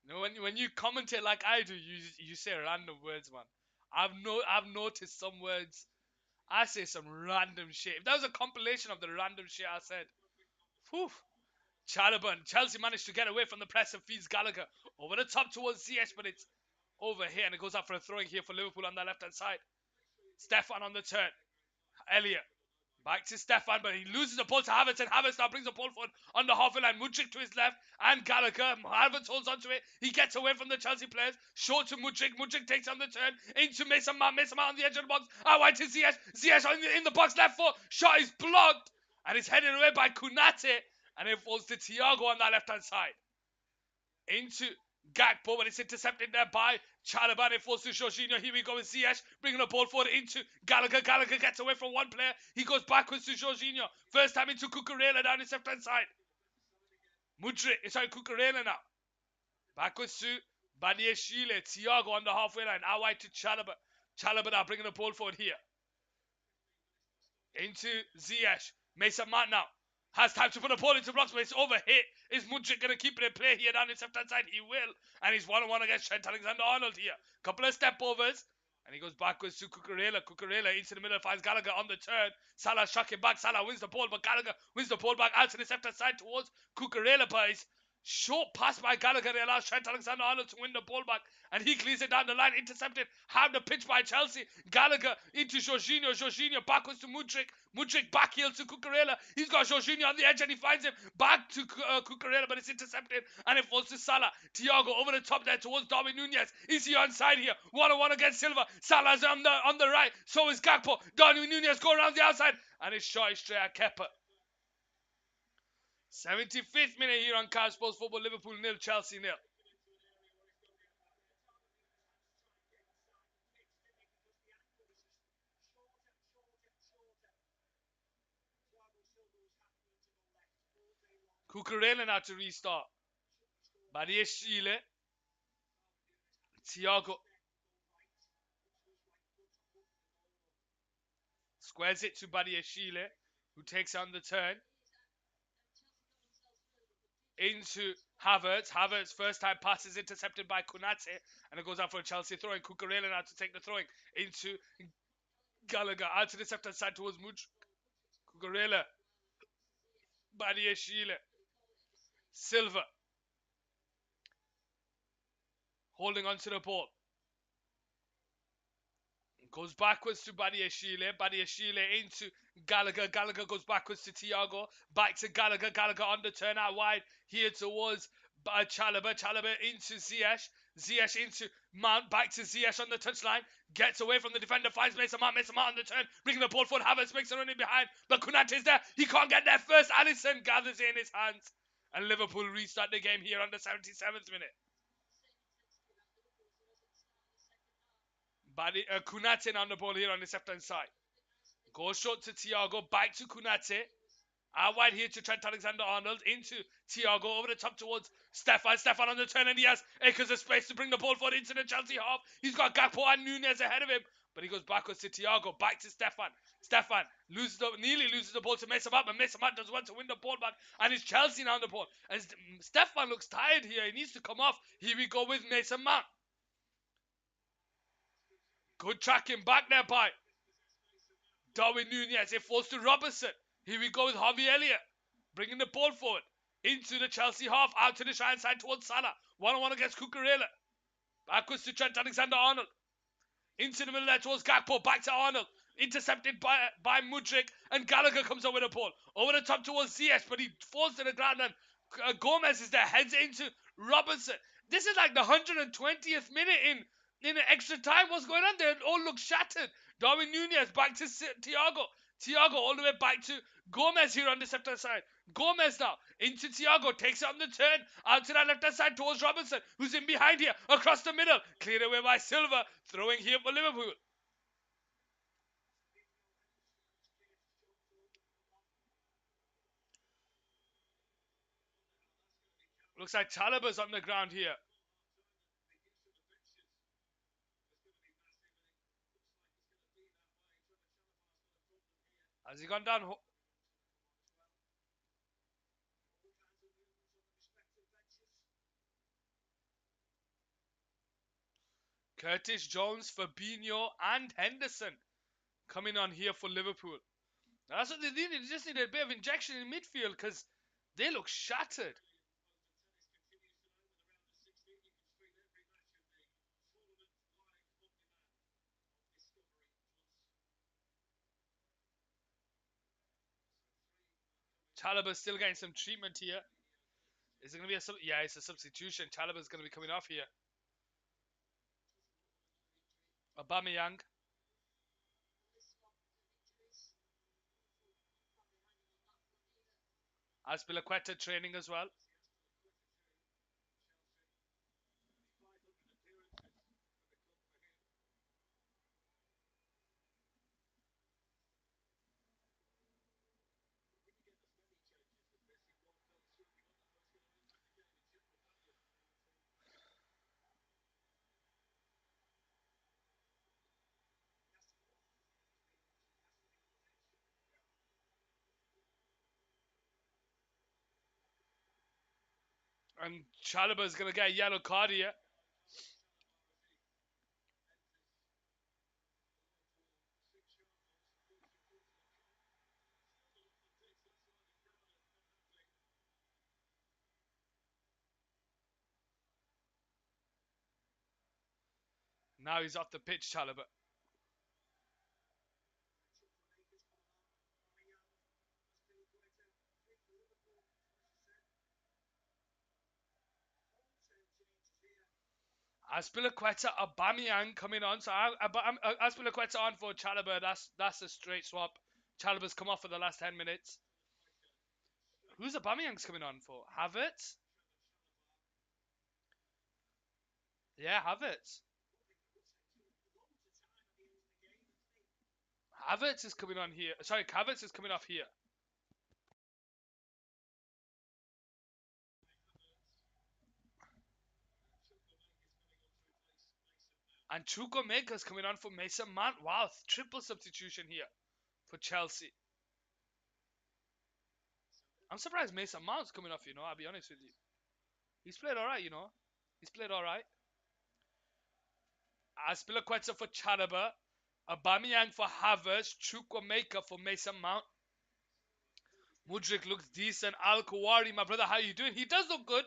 No, when you commentate like I do, you say random words, man. I've noticed some words. I say some random shit. If that was a compilation of the random shit I said, whew. Chalobah. Chelsea managed to get away from the press and feeds Gallagher over the top towards Ziyech, but it's over here and it goes out for a throwing here for Liverpool on the left hand side. Stefan on the turn. Elliot. Back to Stefan, but he loses the ball to Havertz, and Havertz now brings the ball forward on the halfway line. Mudryk to his left, and Gallagher. Havertz holds onto it. He gets away from the Chelsea players. Short to Mudryk. Mudryk takes on the turn into Mason Mount. Mason Mount on the edge of the box. Out wide to Ziyech. Ziyech in the box, left foot. Shot is blocked, and it's headed away by Kunate, and it falls to Thiago on that left-hand side. Into Gakpo, but it's intercepted there by Chalobah. It falls to Jorginho. Here we go with Ziyech, bringing the ball forward into Gallagher. Gallagher gets away from one player. He goes backwards to Jorginho. First time into Cucurella down his left-hand side. Cucurella now. Backwards to Badiashile. Thiago on the halfway line. Out wide to Chalobah. Chalobah now bringing the ball forward here. Into Ziyech. Mason Mount now. Has time to put a ball into blocks, but it's overhit. Is Mudryk going to keep it in play here down his left-hand side? He will. And he's one-on-one against Trent Alexander-Arnold here. Couple of step-overs. And he goes backwards to Cucurella. Cucurella into the middle, finds Gallagher on the turn. Salah shocking back. Salah wins the ball, but Gallagher wins the ball back out to the left-hand side towards Cucurella. But it's short pass by Gallagher. It allows Trent Alexander-Arnold to win the ball back. And he clears it down the line. Intercepted. Have the pitch by Chelsea. Gallagher into Jorginho. Jorginho backwards to Mudryk. Mudryk back heel to Cucurella. He's got Jorginho on the edge and he finds him back to Cucurella, but it's intercepted and it falls to Salah. Thiago over the top there towards Darwin Nunez. Is he onside here? 1-on-1 against Silva. Salah's on the right. So is Gakpo. Darwin Nunez go around the outside and it's shot straight at Kepa. 75th minute here on Car Sports Football. Liverpool nil, Chelsea nil. Cucurella now to restart. Badiashile. Thiago. Squares it to Badiashile, who takes on the turn. Into Havertz. Havertz first time pass is intercepted by Kunate, and it goes out for a Chelsea throwing. Cucurella now to take the throwing into Gallagher out to the left-hand side towards Mudryk. Cucurella. Badiashile. Silva. Holding onto the ball. Goes backwards to Badiashile. Badiashile into Gallagher. Gallagher goes backwards to Thiago. Back to Gallagher. Gallagher on the turn out wide. Here towards Chalobah. Chalobah into Ziyech. Ziyech into Mount. Back to Ziyech on the touchline. Gets away from the defender. Finds Mason Mount. Mason Mount on the turn. Bringing the ball forward. Havertz makes a run in behind. But Kunate is there. He can't get there first. Alisson gathers it in his hands. And Liverpool restart the game here on the 77th minute. Kunate on the ball here on the left-hand side. Goes short to Thiago. Back to Kunate. Out wide here to Trent Alexander-Arnold. Into Thiago. Over the top towards Stefan. Stefan on the turn. And he has acres of space to bring the ball forward into the Chelsea half. He's got Gakpo and Nunez ahead of him. But he goes backwards to Thiago, back to Stefan. Stefan nearly loses the ball to Mason Mount, but Mason Mount does want to win the ball back, and it's Chelsea now on the ball. And Stefan looks tired here. He needs to come off. Here we go with Mason Mount. Good tracking back there by Darwin Nunez. It falls to Robertson. Here we go with Harvey Elliott, bringing the ball forward into the Chelsea half, out to the right side towards Salah. 1-on-1 against Cucurella. Backwards to Trent Alexander-Arnold. Into the middle there towards Gakpo. Back to Arnold. Intercepted by Mudryk. And Gallagher comes over the ball. Over the top towards Ziyech, but he falls to the ground. And Gomez is there. Heads into Robertson. This is like the 120th minute in an extra time. What's going on there? It all looks shattered. Darwin Nunez back to Thiago. Thiago all the way back to Gomez here on the left hand side. Gomez now into Thiago, takes it on the turn out to that left hand side towards Robinson, who's in behind here across the middle. Cleared away by Silva, throwing here for Liverpool. Looks like Chalobah's on the ground here. Has he gone down? Curtis Jones, Fabinho, and Henderson coming on here for Liverpool. Now that's what they need. They just need a bit of injection in midfield because they look shattered. Chalobah's still getting some treatment here. Is it going to be a yeah, it's a substitution. Chalobah's going to be coming off here. Aubameyang. Azpilicueta training as well. And Chalobah's going to get a yellow card here. Now he's off the pitch, Chalobah. Azpilicueta, Aubameyang coming on. So Azpilicueta on for Chalobah. That's a straight swap. Chalobah's come off for the last 10 minutes. Who's Aubameyang's coming on for? Havertz? Yeah, Havertz. Havertz is coming on here. Sorry, Havertz is coming off here. And Chukwuemeka's coming on for Mason Mount. Wow, triple substitution here for Chelsea. I'm surprised Mason Mount's coming off, I'll be honest with you. He's played alright, He's played alright. Azpilicueta for Chalobah. Aubameyang for Havertz. Chukwuemeka for Mason Mount. Mudryk looks decent. Al-Kawari, my brother, how you doing? He does look good.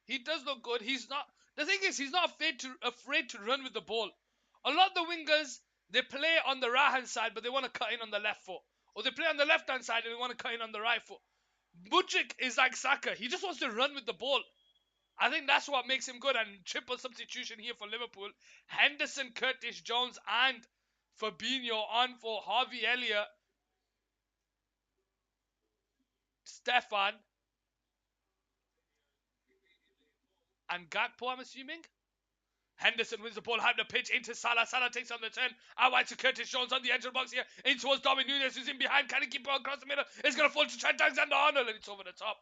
He does look good. He's not. The thing is, he's not afraid to run with the ball. A lot of the wingers, they play on the right hand side, but they want to cut in on the left foot, or they play on the left hand side and they want to cut in on the right foot. Mudryk is like Saka. He just wants to run with the ball. I think that's what makes him good. And triple substitution here for Liverpool. Henderson, Curtis Jones, and Fabinho on for Harvey Elliott, Stefan, and Gakpo, I'm assuming. Henderson wins the ball, out the pitch into Salah. Salah takes on the turn. Out wide to Curtis Jones on the edge of the box here. In towards Darwin Nunez, who's in behind. Can he keep it across the middle? It's going to fall to Trent Alexander-Arnold, and it's over the top.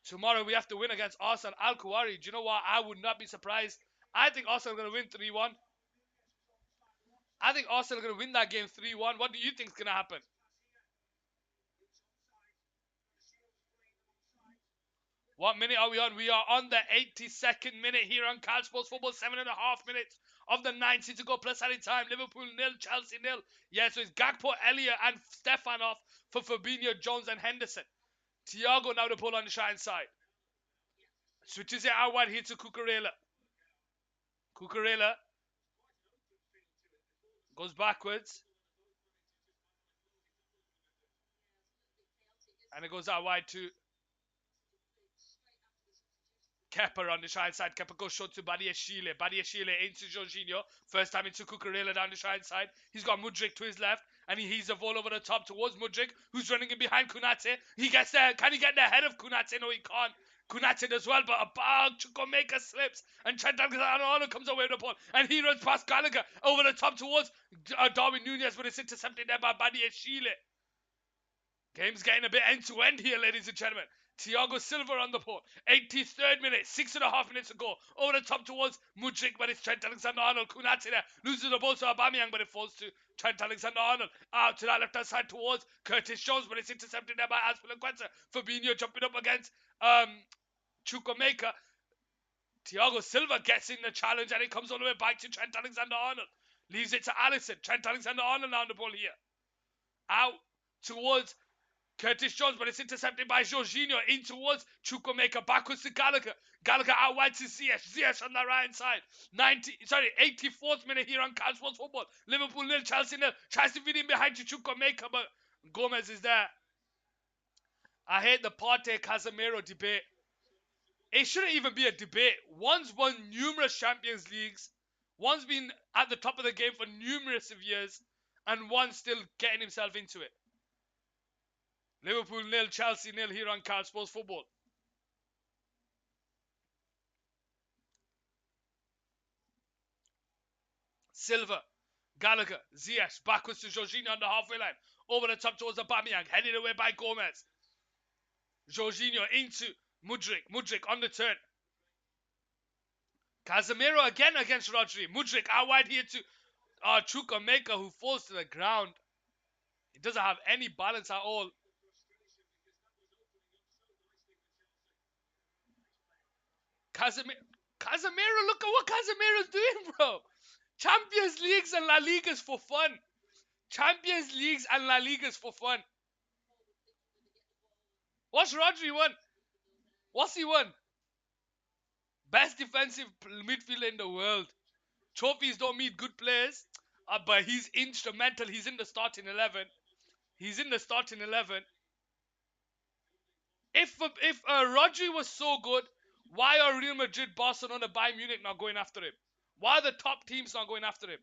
Tomorrow we have to win against Arsenal. Al-Kawari, do you know what? I would not be surprised. I think Arsenal are going to win 3-1. I think Arsenal are going to win that game 3-1. What do you think is going to happen? What minute are we on? We are on the 82nd minute here on Cal Sports Football. 7.5 minutes of the 90 to go plus any time. Liverpool nil, Chelsea nil. Yeah, so it's Gakpo, Elliott, and Stefanov for Fabinho, Jones, and Henderson. Thiago now the pull on the shine side. Switches it out wide here to Cucurella. Cucurella goes backwards. And it goes out wide to Kepa on the side side. Kepa goes short to Badiashile. Badiashile into Jorginho. First time into Cucurella down the side side. He's got Mudryk to his left. And he heaves the ball over the top towards Mudryk, who's running in behind Kunate. He gets there. Can he get the head of Kunate? No, he can't. Kunate does well, but a bag Chukwuemeka slips. And Trent Alexander-Arnold comes away with the ball. And he runs past Gallagher over the top towards Darwin Nunez, but it's intercepted there by Badiashile. Game's getting a bit end-to-end here, ladies and gentlemen. Thiago Silva on the ball. 83rd minute, 6.5 minutes to go. Over the top towards Mudryk, but it's Trent Alexander-Arnold. Kunate there. Loses the ball to Aubameyang, but it falls to Trent Alexander-Arnold. Out to that left-hand side towards Curtis Jones, but it's intercepted there by Azpilicueta. Fabinho jumping up against Chukwuemeka. Thiago Silva gets in the challenge, and it comes all the way back to Trent Alexander-Arnold. Leaves it to Alisson. Trent Alexander-Arnold on the ball here. Out towards Curtis Jones, but it's intercepted by Jorginho in towards Chukwuemeka, backwards to Gallagher. Gallagher out wide to Ziyech. Ziyech on the right side. 84th minute here on Cal Sports Football. Liverpool nil, Chelsea nil. Tries to feed in behind to Chukwuemeka, but Gomez is there. I hate the Partey Casemiro debate. It shouldn't even be a debate. One's won numerous Champions Leagues. One's been at the top of the game for numerous of years, and one's still getting himself into it. Liverpool nil, Chelsea nil here on Cal Sports Football. Silva, Gallagher, Ziyech, backwards to Jorginho on the halfway line. Over the top towards Aubameyang, headed away by Gomez. Jorginho into Mudryk. Mudryk on the turn. Casemiro again against Rodri. Mudryk out wide here to Chukwuemeka, who falls to the ground. He doesn't have any balance at all. Casemiro, look at what Casemiro's doing, bro. Champions Leagues and La Ligas for fun. Champions Leagues and La Ligas for fun. What's Rodri won? What's he won? Best defensive midfielder in the world. Trophies don't mean good players, but he's instrumental. He's in the starting 11. He's in the starting 11. If Rodri was so good, why are Real Madrid, Barcelona, Bayern Munich not going after him? Why are the top teams not going after him?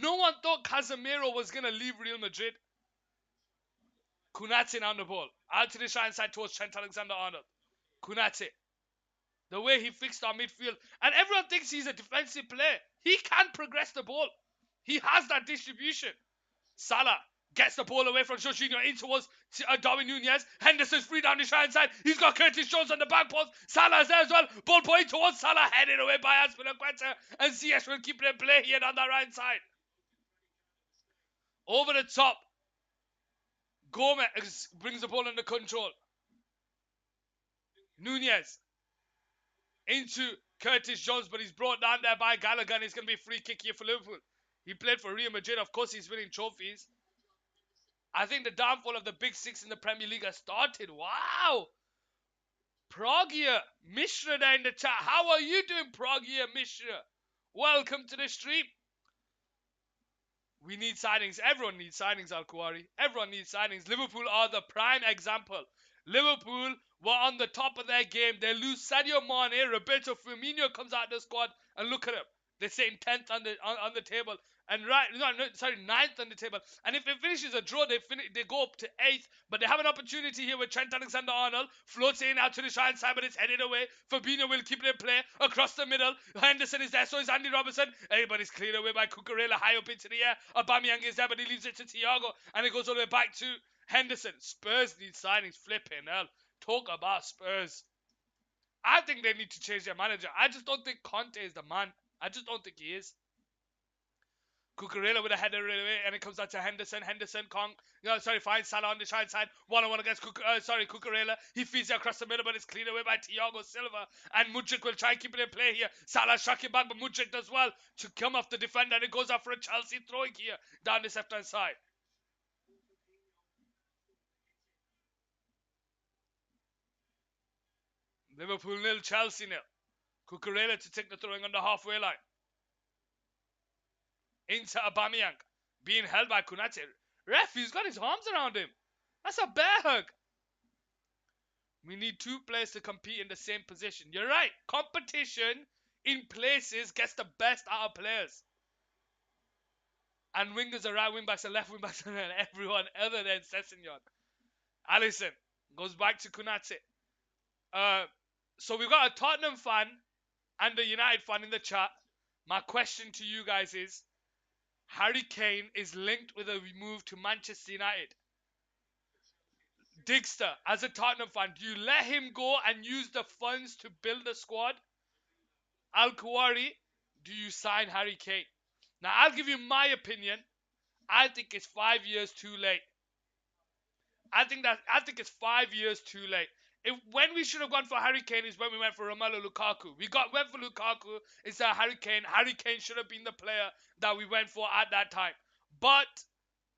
No one thought Casemiro was going to leave Real Madrid. Kunate on the ball. Out to the shine side towards Trent Alexander-Arnold. Kunate. The way he fixed our midfield. And everyone thinks he's a defensive player. He can progress the ball. He has that distribution. Salah gets the ball away from Jorginho in towards Darwin Nunez. Henderson's free down the shine side. He's got Curtis Jones on the back post. Salah's there as well. Ball point towards Salah. Headed away by Azpilicueta. And Ziyech will keep it in play here on the right side. Over the top. Gomez brings the ball under control. Nunez into Curtis Jones, but he's brought down there by Gallagher, and it's going to be a free kick here for Liverpool. He played for Real Madrid. Of course, he's winning trophies. I think the downfall of the big six in the Premier League has started. Wow. Pragia Mishra there in the chat. How are you doing, Pragia Mishra? Welcome to the stream. We need signings. Everyone needs signings, Al-Kuwari. Everyone needs signings. Liverpool are the prime example. Liverpool were on the top of their game. They lose Sadio Mane. Roberto Firmino comes out of the squad. And look at him. They're sitting 10th on the table. And ninth on the table. And if it finishes a draw, they go up to 8th. But they have an opportunity here with Trent Alexander-Arnold. Floats in out to the shine side, but it's headed away. Fabinho will keep it in play across the middle. Henderson is there, so is Andy Robertson. Everybody's cleared away by Cucurella high up into the air. Aubameyang is there, but he leaves it to Thiago. And it goes all the way back to Henderson. Spurs need signings. Flipping hell. Talk about Spurs. I think they need to change their manager. I just don't think Conte is the man. I just don't think he is. Cucurella with a header away, and it comes out to Henderson. Henderson, Kong. No, sorry, finds Salah on the side. One-on-one against Cucurella. He feeds it across the middle, but it's cleared away by Thiago Silva. And Mudryk will try and keep it in play here. Salah shock it back, but Mudryk does well to come off the defender, and it goes out for a Chelsea throwing here down this left-hand side. Liverpool 0, Chelsea 0. Cucurella to take the throwing on the halfway line. Into Aubameyang. Being held by Konate. Ref, he's got his arms around him. That's a bear hug. We need two players to compete in the same position. You're right. Competition in places gets the best out of players. And wingers are right wing backs and left wing backs and everyone other than Sessegnon. Alisson goes back to Konate. So we've got a Tottenham fan and a United fan in the chat. My question to you guys is, Harry Kane is linked with a move to Manchester United. Digster, as a Tottenham fan, do you let him go and use the funds to build the squad? Al-Khawari, do you sign Harry Kane? Now, I'll give you my opinion. I think it's 5 years too late. I think it's 5 years too late. When we should have gone for Harry Kane is when we went for Romelu Lukaku. Went for Lukaku instead of Harry Kane. Harry Kane should have been the player that we went for at that time. But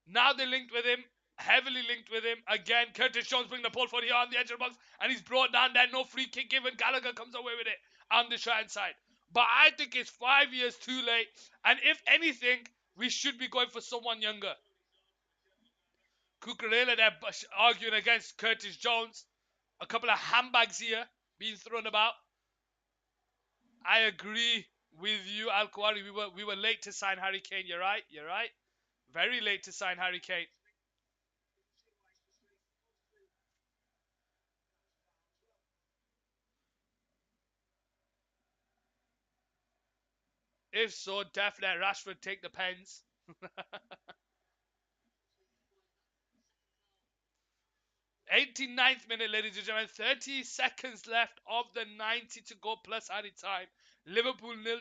now they're linked with him, heavily linked with him. Again, Curtis Jones bring the ball for here on the edge of the box, and he's brought down there. No free kick given. Gallagher comes away with it on the right hand side. But I think it's 5 years too late. And if anything, we should be going for someone younger. Cucurella there arguing against Curtis Jones. A couple of handbags here being thrown about. I agree with you, Al-Khawari. We were late to sign Harry Kane. You're right. Very late to sign Harry Kane. If so, definitely Rashford take the pens. 89th minute, ladies and gentlemen. 30 seconds left of the 90 to go plus any time. Liverpool 0.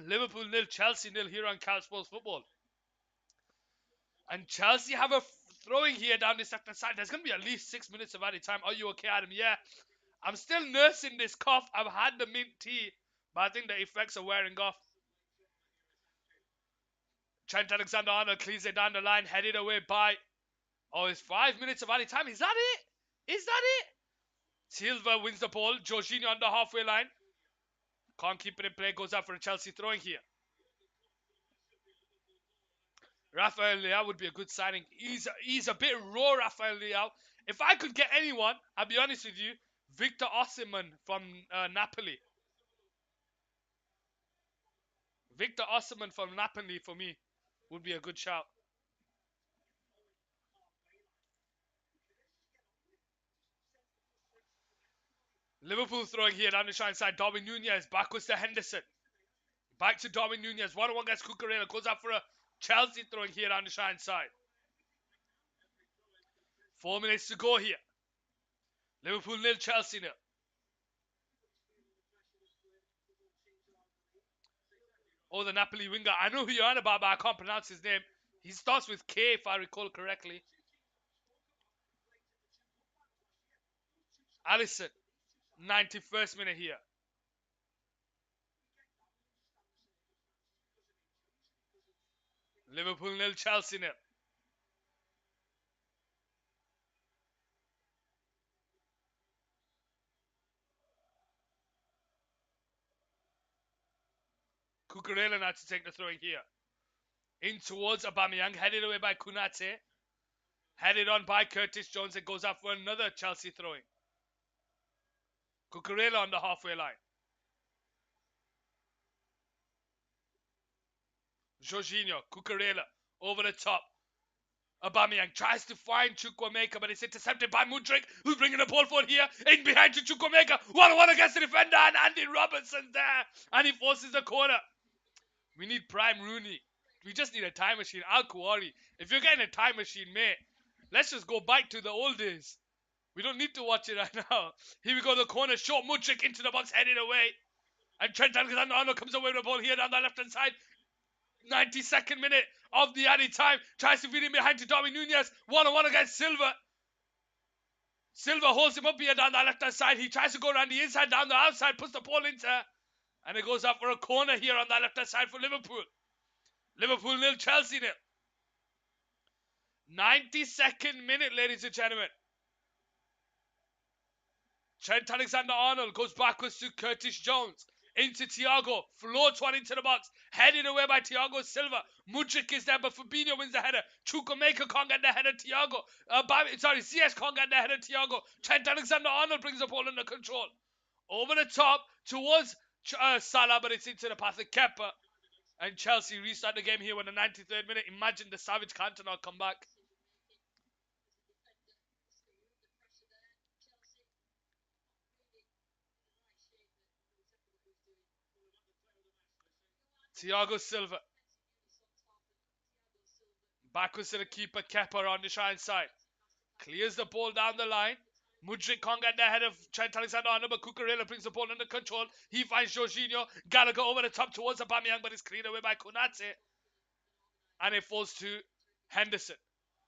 Liverpool 0, Chelsea 0 here on Cal Sports Football. And Chelsea have a throwing here down this left side. There's going to be at least 6 minutes of any time. Are you okay, Adam? Yeah. I'm still nursing this cough. I've had the mint tea, but I think the effects are wearing off. Trent Alexander-Arnold cleans it down the line, headed away by... Oh, it's 5 minutes of any time. Is that it? Silva wins the ball. Jorginho on the halfway line. Can't keep it in play. Goes out for a Chelsea throwing here. Rafael Leao would be a good signing. He's a bit raw, Rafael Leao. If I could get anyone, I'll be honest with you, Victor Osimhen from Napoli. Victor Osimhen from Napoli for me would be a good shout. Liverpool throwing here down the right side. Darwin Nunez backwards to Henderson. Back to Darwin Nunez. 1-on-1 against Cucurella. Goes out for a Chelsea throwing here down the right side. 4 minutes to go here. Liverpool 0, Chelsea 0. Oh, the Napoli winger. I know who you're on about, but I can't pronounce his name. He starts with K, if I recall correctly. Alisson. 91st minute here. Liverpool 0, Chelsea 0. Cucurella now to take the throwing here. In towards Aubameyang, headed away by Konate. Headed on by Curtis Jones. It goes out for another Chelsea throwing. Cucurella on the halfway line. Jorginho, Cucurella, over the top. Aubameyang tries to find Chukwuemeka, but it's intercepted by Mudryk, who's bringing the ball forward here. In behind to Chukwuemeka. 1-on-1 against the defender, and Andy Robertson's there. And he forces the corner. We need Prime Rooney. We just need a time machine. Al-Khawari, if you're getting a time machine, mate, let's just go back to the old days. We don't need to watch it right now. Here we go, the corner. Short Mudryk into the box, headed away. And Trent Alexander-Arnold comes away with the ball here down the left-hand side. 92nd minute of the added time. Tries to feed him behind to Darwin Nunez. One-on-one against Silva. Silva holds him up here down the left-hand side. He tries to go around the inside, down the outside, puts the ball into. And it goes up for a corner here on the left-hand side for Liverpool. Liverpool nil, Chelsea nil. 92nd minute, ladies and gentlemen. Trent Alexander-Arnold goes backwards to Curtis Jones. Into Thiago. Floats one into the box. Headed away by Thiago Silva. Mudryk is there, but Fabinho wins the header. Chukwuemeka can't get the header. Thiago. CS can't get the header. Thiago. Trent Alexander-Arnold brings the ball under control. Over the top towards Salah, but it's into the path of Kepa. And Chelsea restart the game here in the 93rd minute. Imagine the Savage Cantona come back. Thiago Silva. Backwards to the keeper, Kepa on the right side. Clears the ball down the line. Mudryk can't get the head of Trent Alexander-Arnold, but Cucurella brings the ball under control. He finds Jorginho. Gallagher over the top towards Aubameyang, but it's cleared away by Konate. And it falls to Henderson.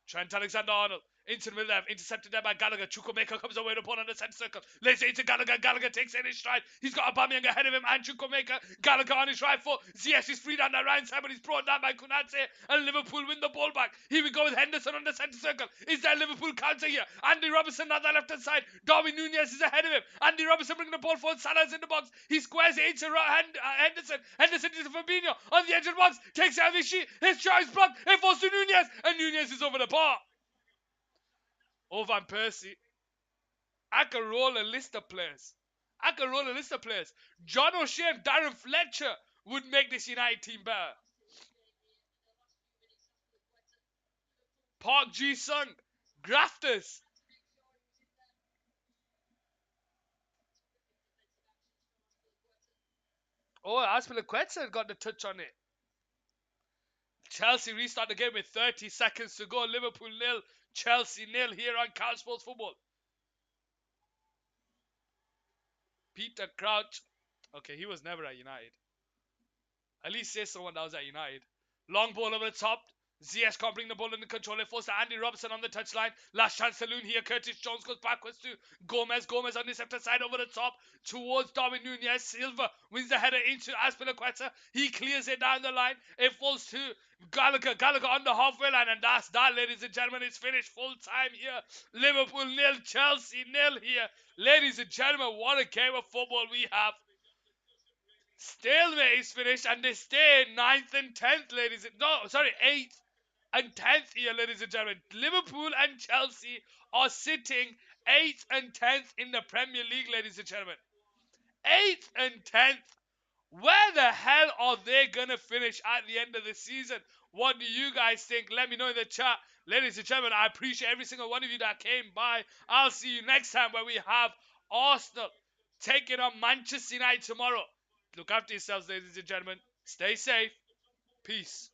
Trent Alexander-Arnold into the middle left, intercepted there by Gallagher. Chukwuemeka comes away the ball on the centre circle. Lays it into Gallagher. Gallagher takes it in his stride. He's got Aubameyang ahead of him and Chukwuemeka. Gallagher on his right foot. Ziyech is free down the right side, but he's brought down by Konate. And Liverpool win the ball back. Here we go with Henderson on the centre circle. Is there Liverpool counter here? Andy Robertson on the left hand side. Darwin Nunez is ahead of him. Andy Robertson bringing the ball forward. Salah's in the box. He squares it into Henderson. Henderson into Fabinho on the edge of the box. Takes out his sheet. His shot is blocked. It falls to Nunez. And Nunez is over the bar. Oh, Van Persie. I can roll a list of players. John O'Shea and Darren Fletcher would make this United team better. Park Ji-sung. Grafters. Oh, Azpilicueta got the touch on it. Chelsea restart the game with 30 seconds to go. Liverpool nil, Chelsea nil here on Cal Sports Football. Peter Crouch. Okay, he was never at United. At least say someone that was at United. Long ball over the top. Ziyech can't bring the ball under control. It falls to Andy Robertson on the touchline. Last chance saloon here. Curtis Jones goes backwards to Gomez. Gomez on the left side over the top towards Darwin Nunez. Silva wins the header into Azpilicueta. He clears it down the line. It falls to Gallagher. Gallagher on the halfway line. And that's that, ladies and gentlemen. It's finished full time here. Liverpool nil, Chelsea nil here. Ladies and gentlemen, what a game of football we have. Stalemate is finished and they stay 9th and 10th, 8th and 10th here, ladies and gentlemen. Liverpool and Chelsea are sitting 8th and 10th in the Premier League, ladies and gentlemen. 8th and 10th. Where the hell are they going to finish at the end of the season? What do you guys think? Let me know in the chat. Ladies and gentlemen, I appreciate every single one of you that came by. I'll see you next time where we have Arsenal taking on Manchester United tomorrow. Look after yourselves, ladies and gentlemen. Stay safe. Peace.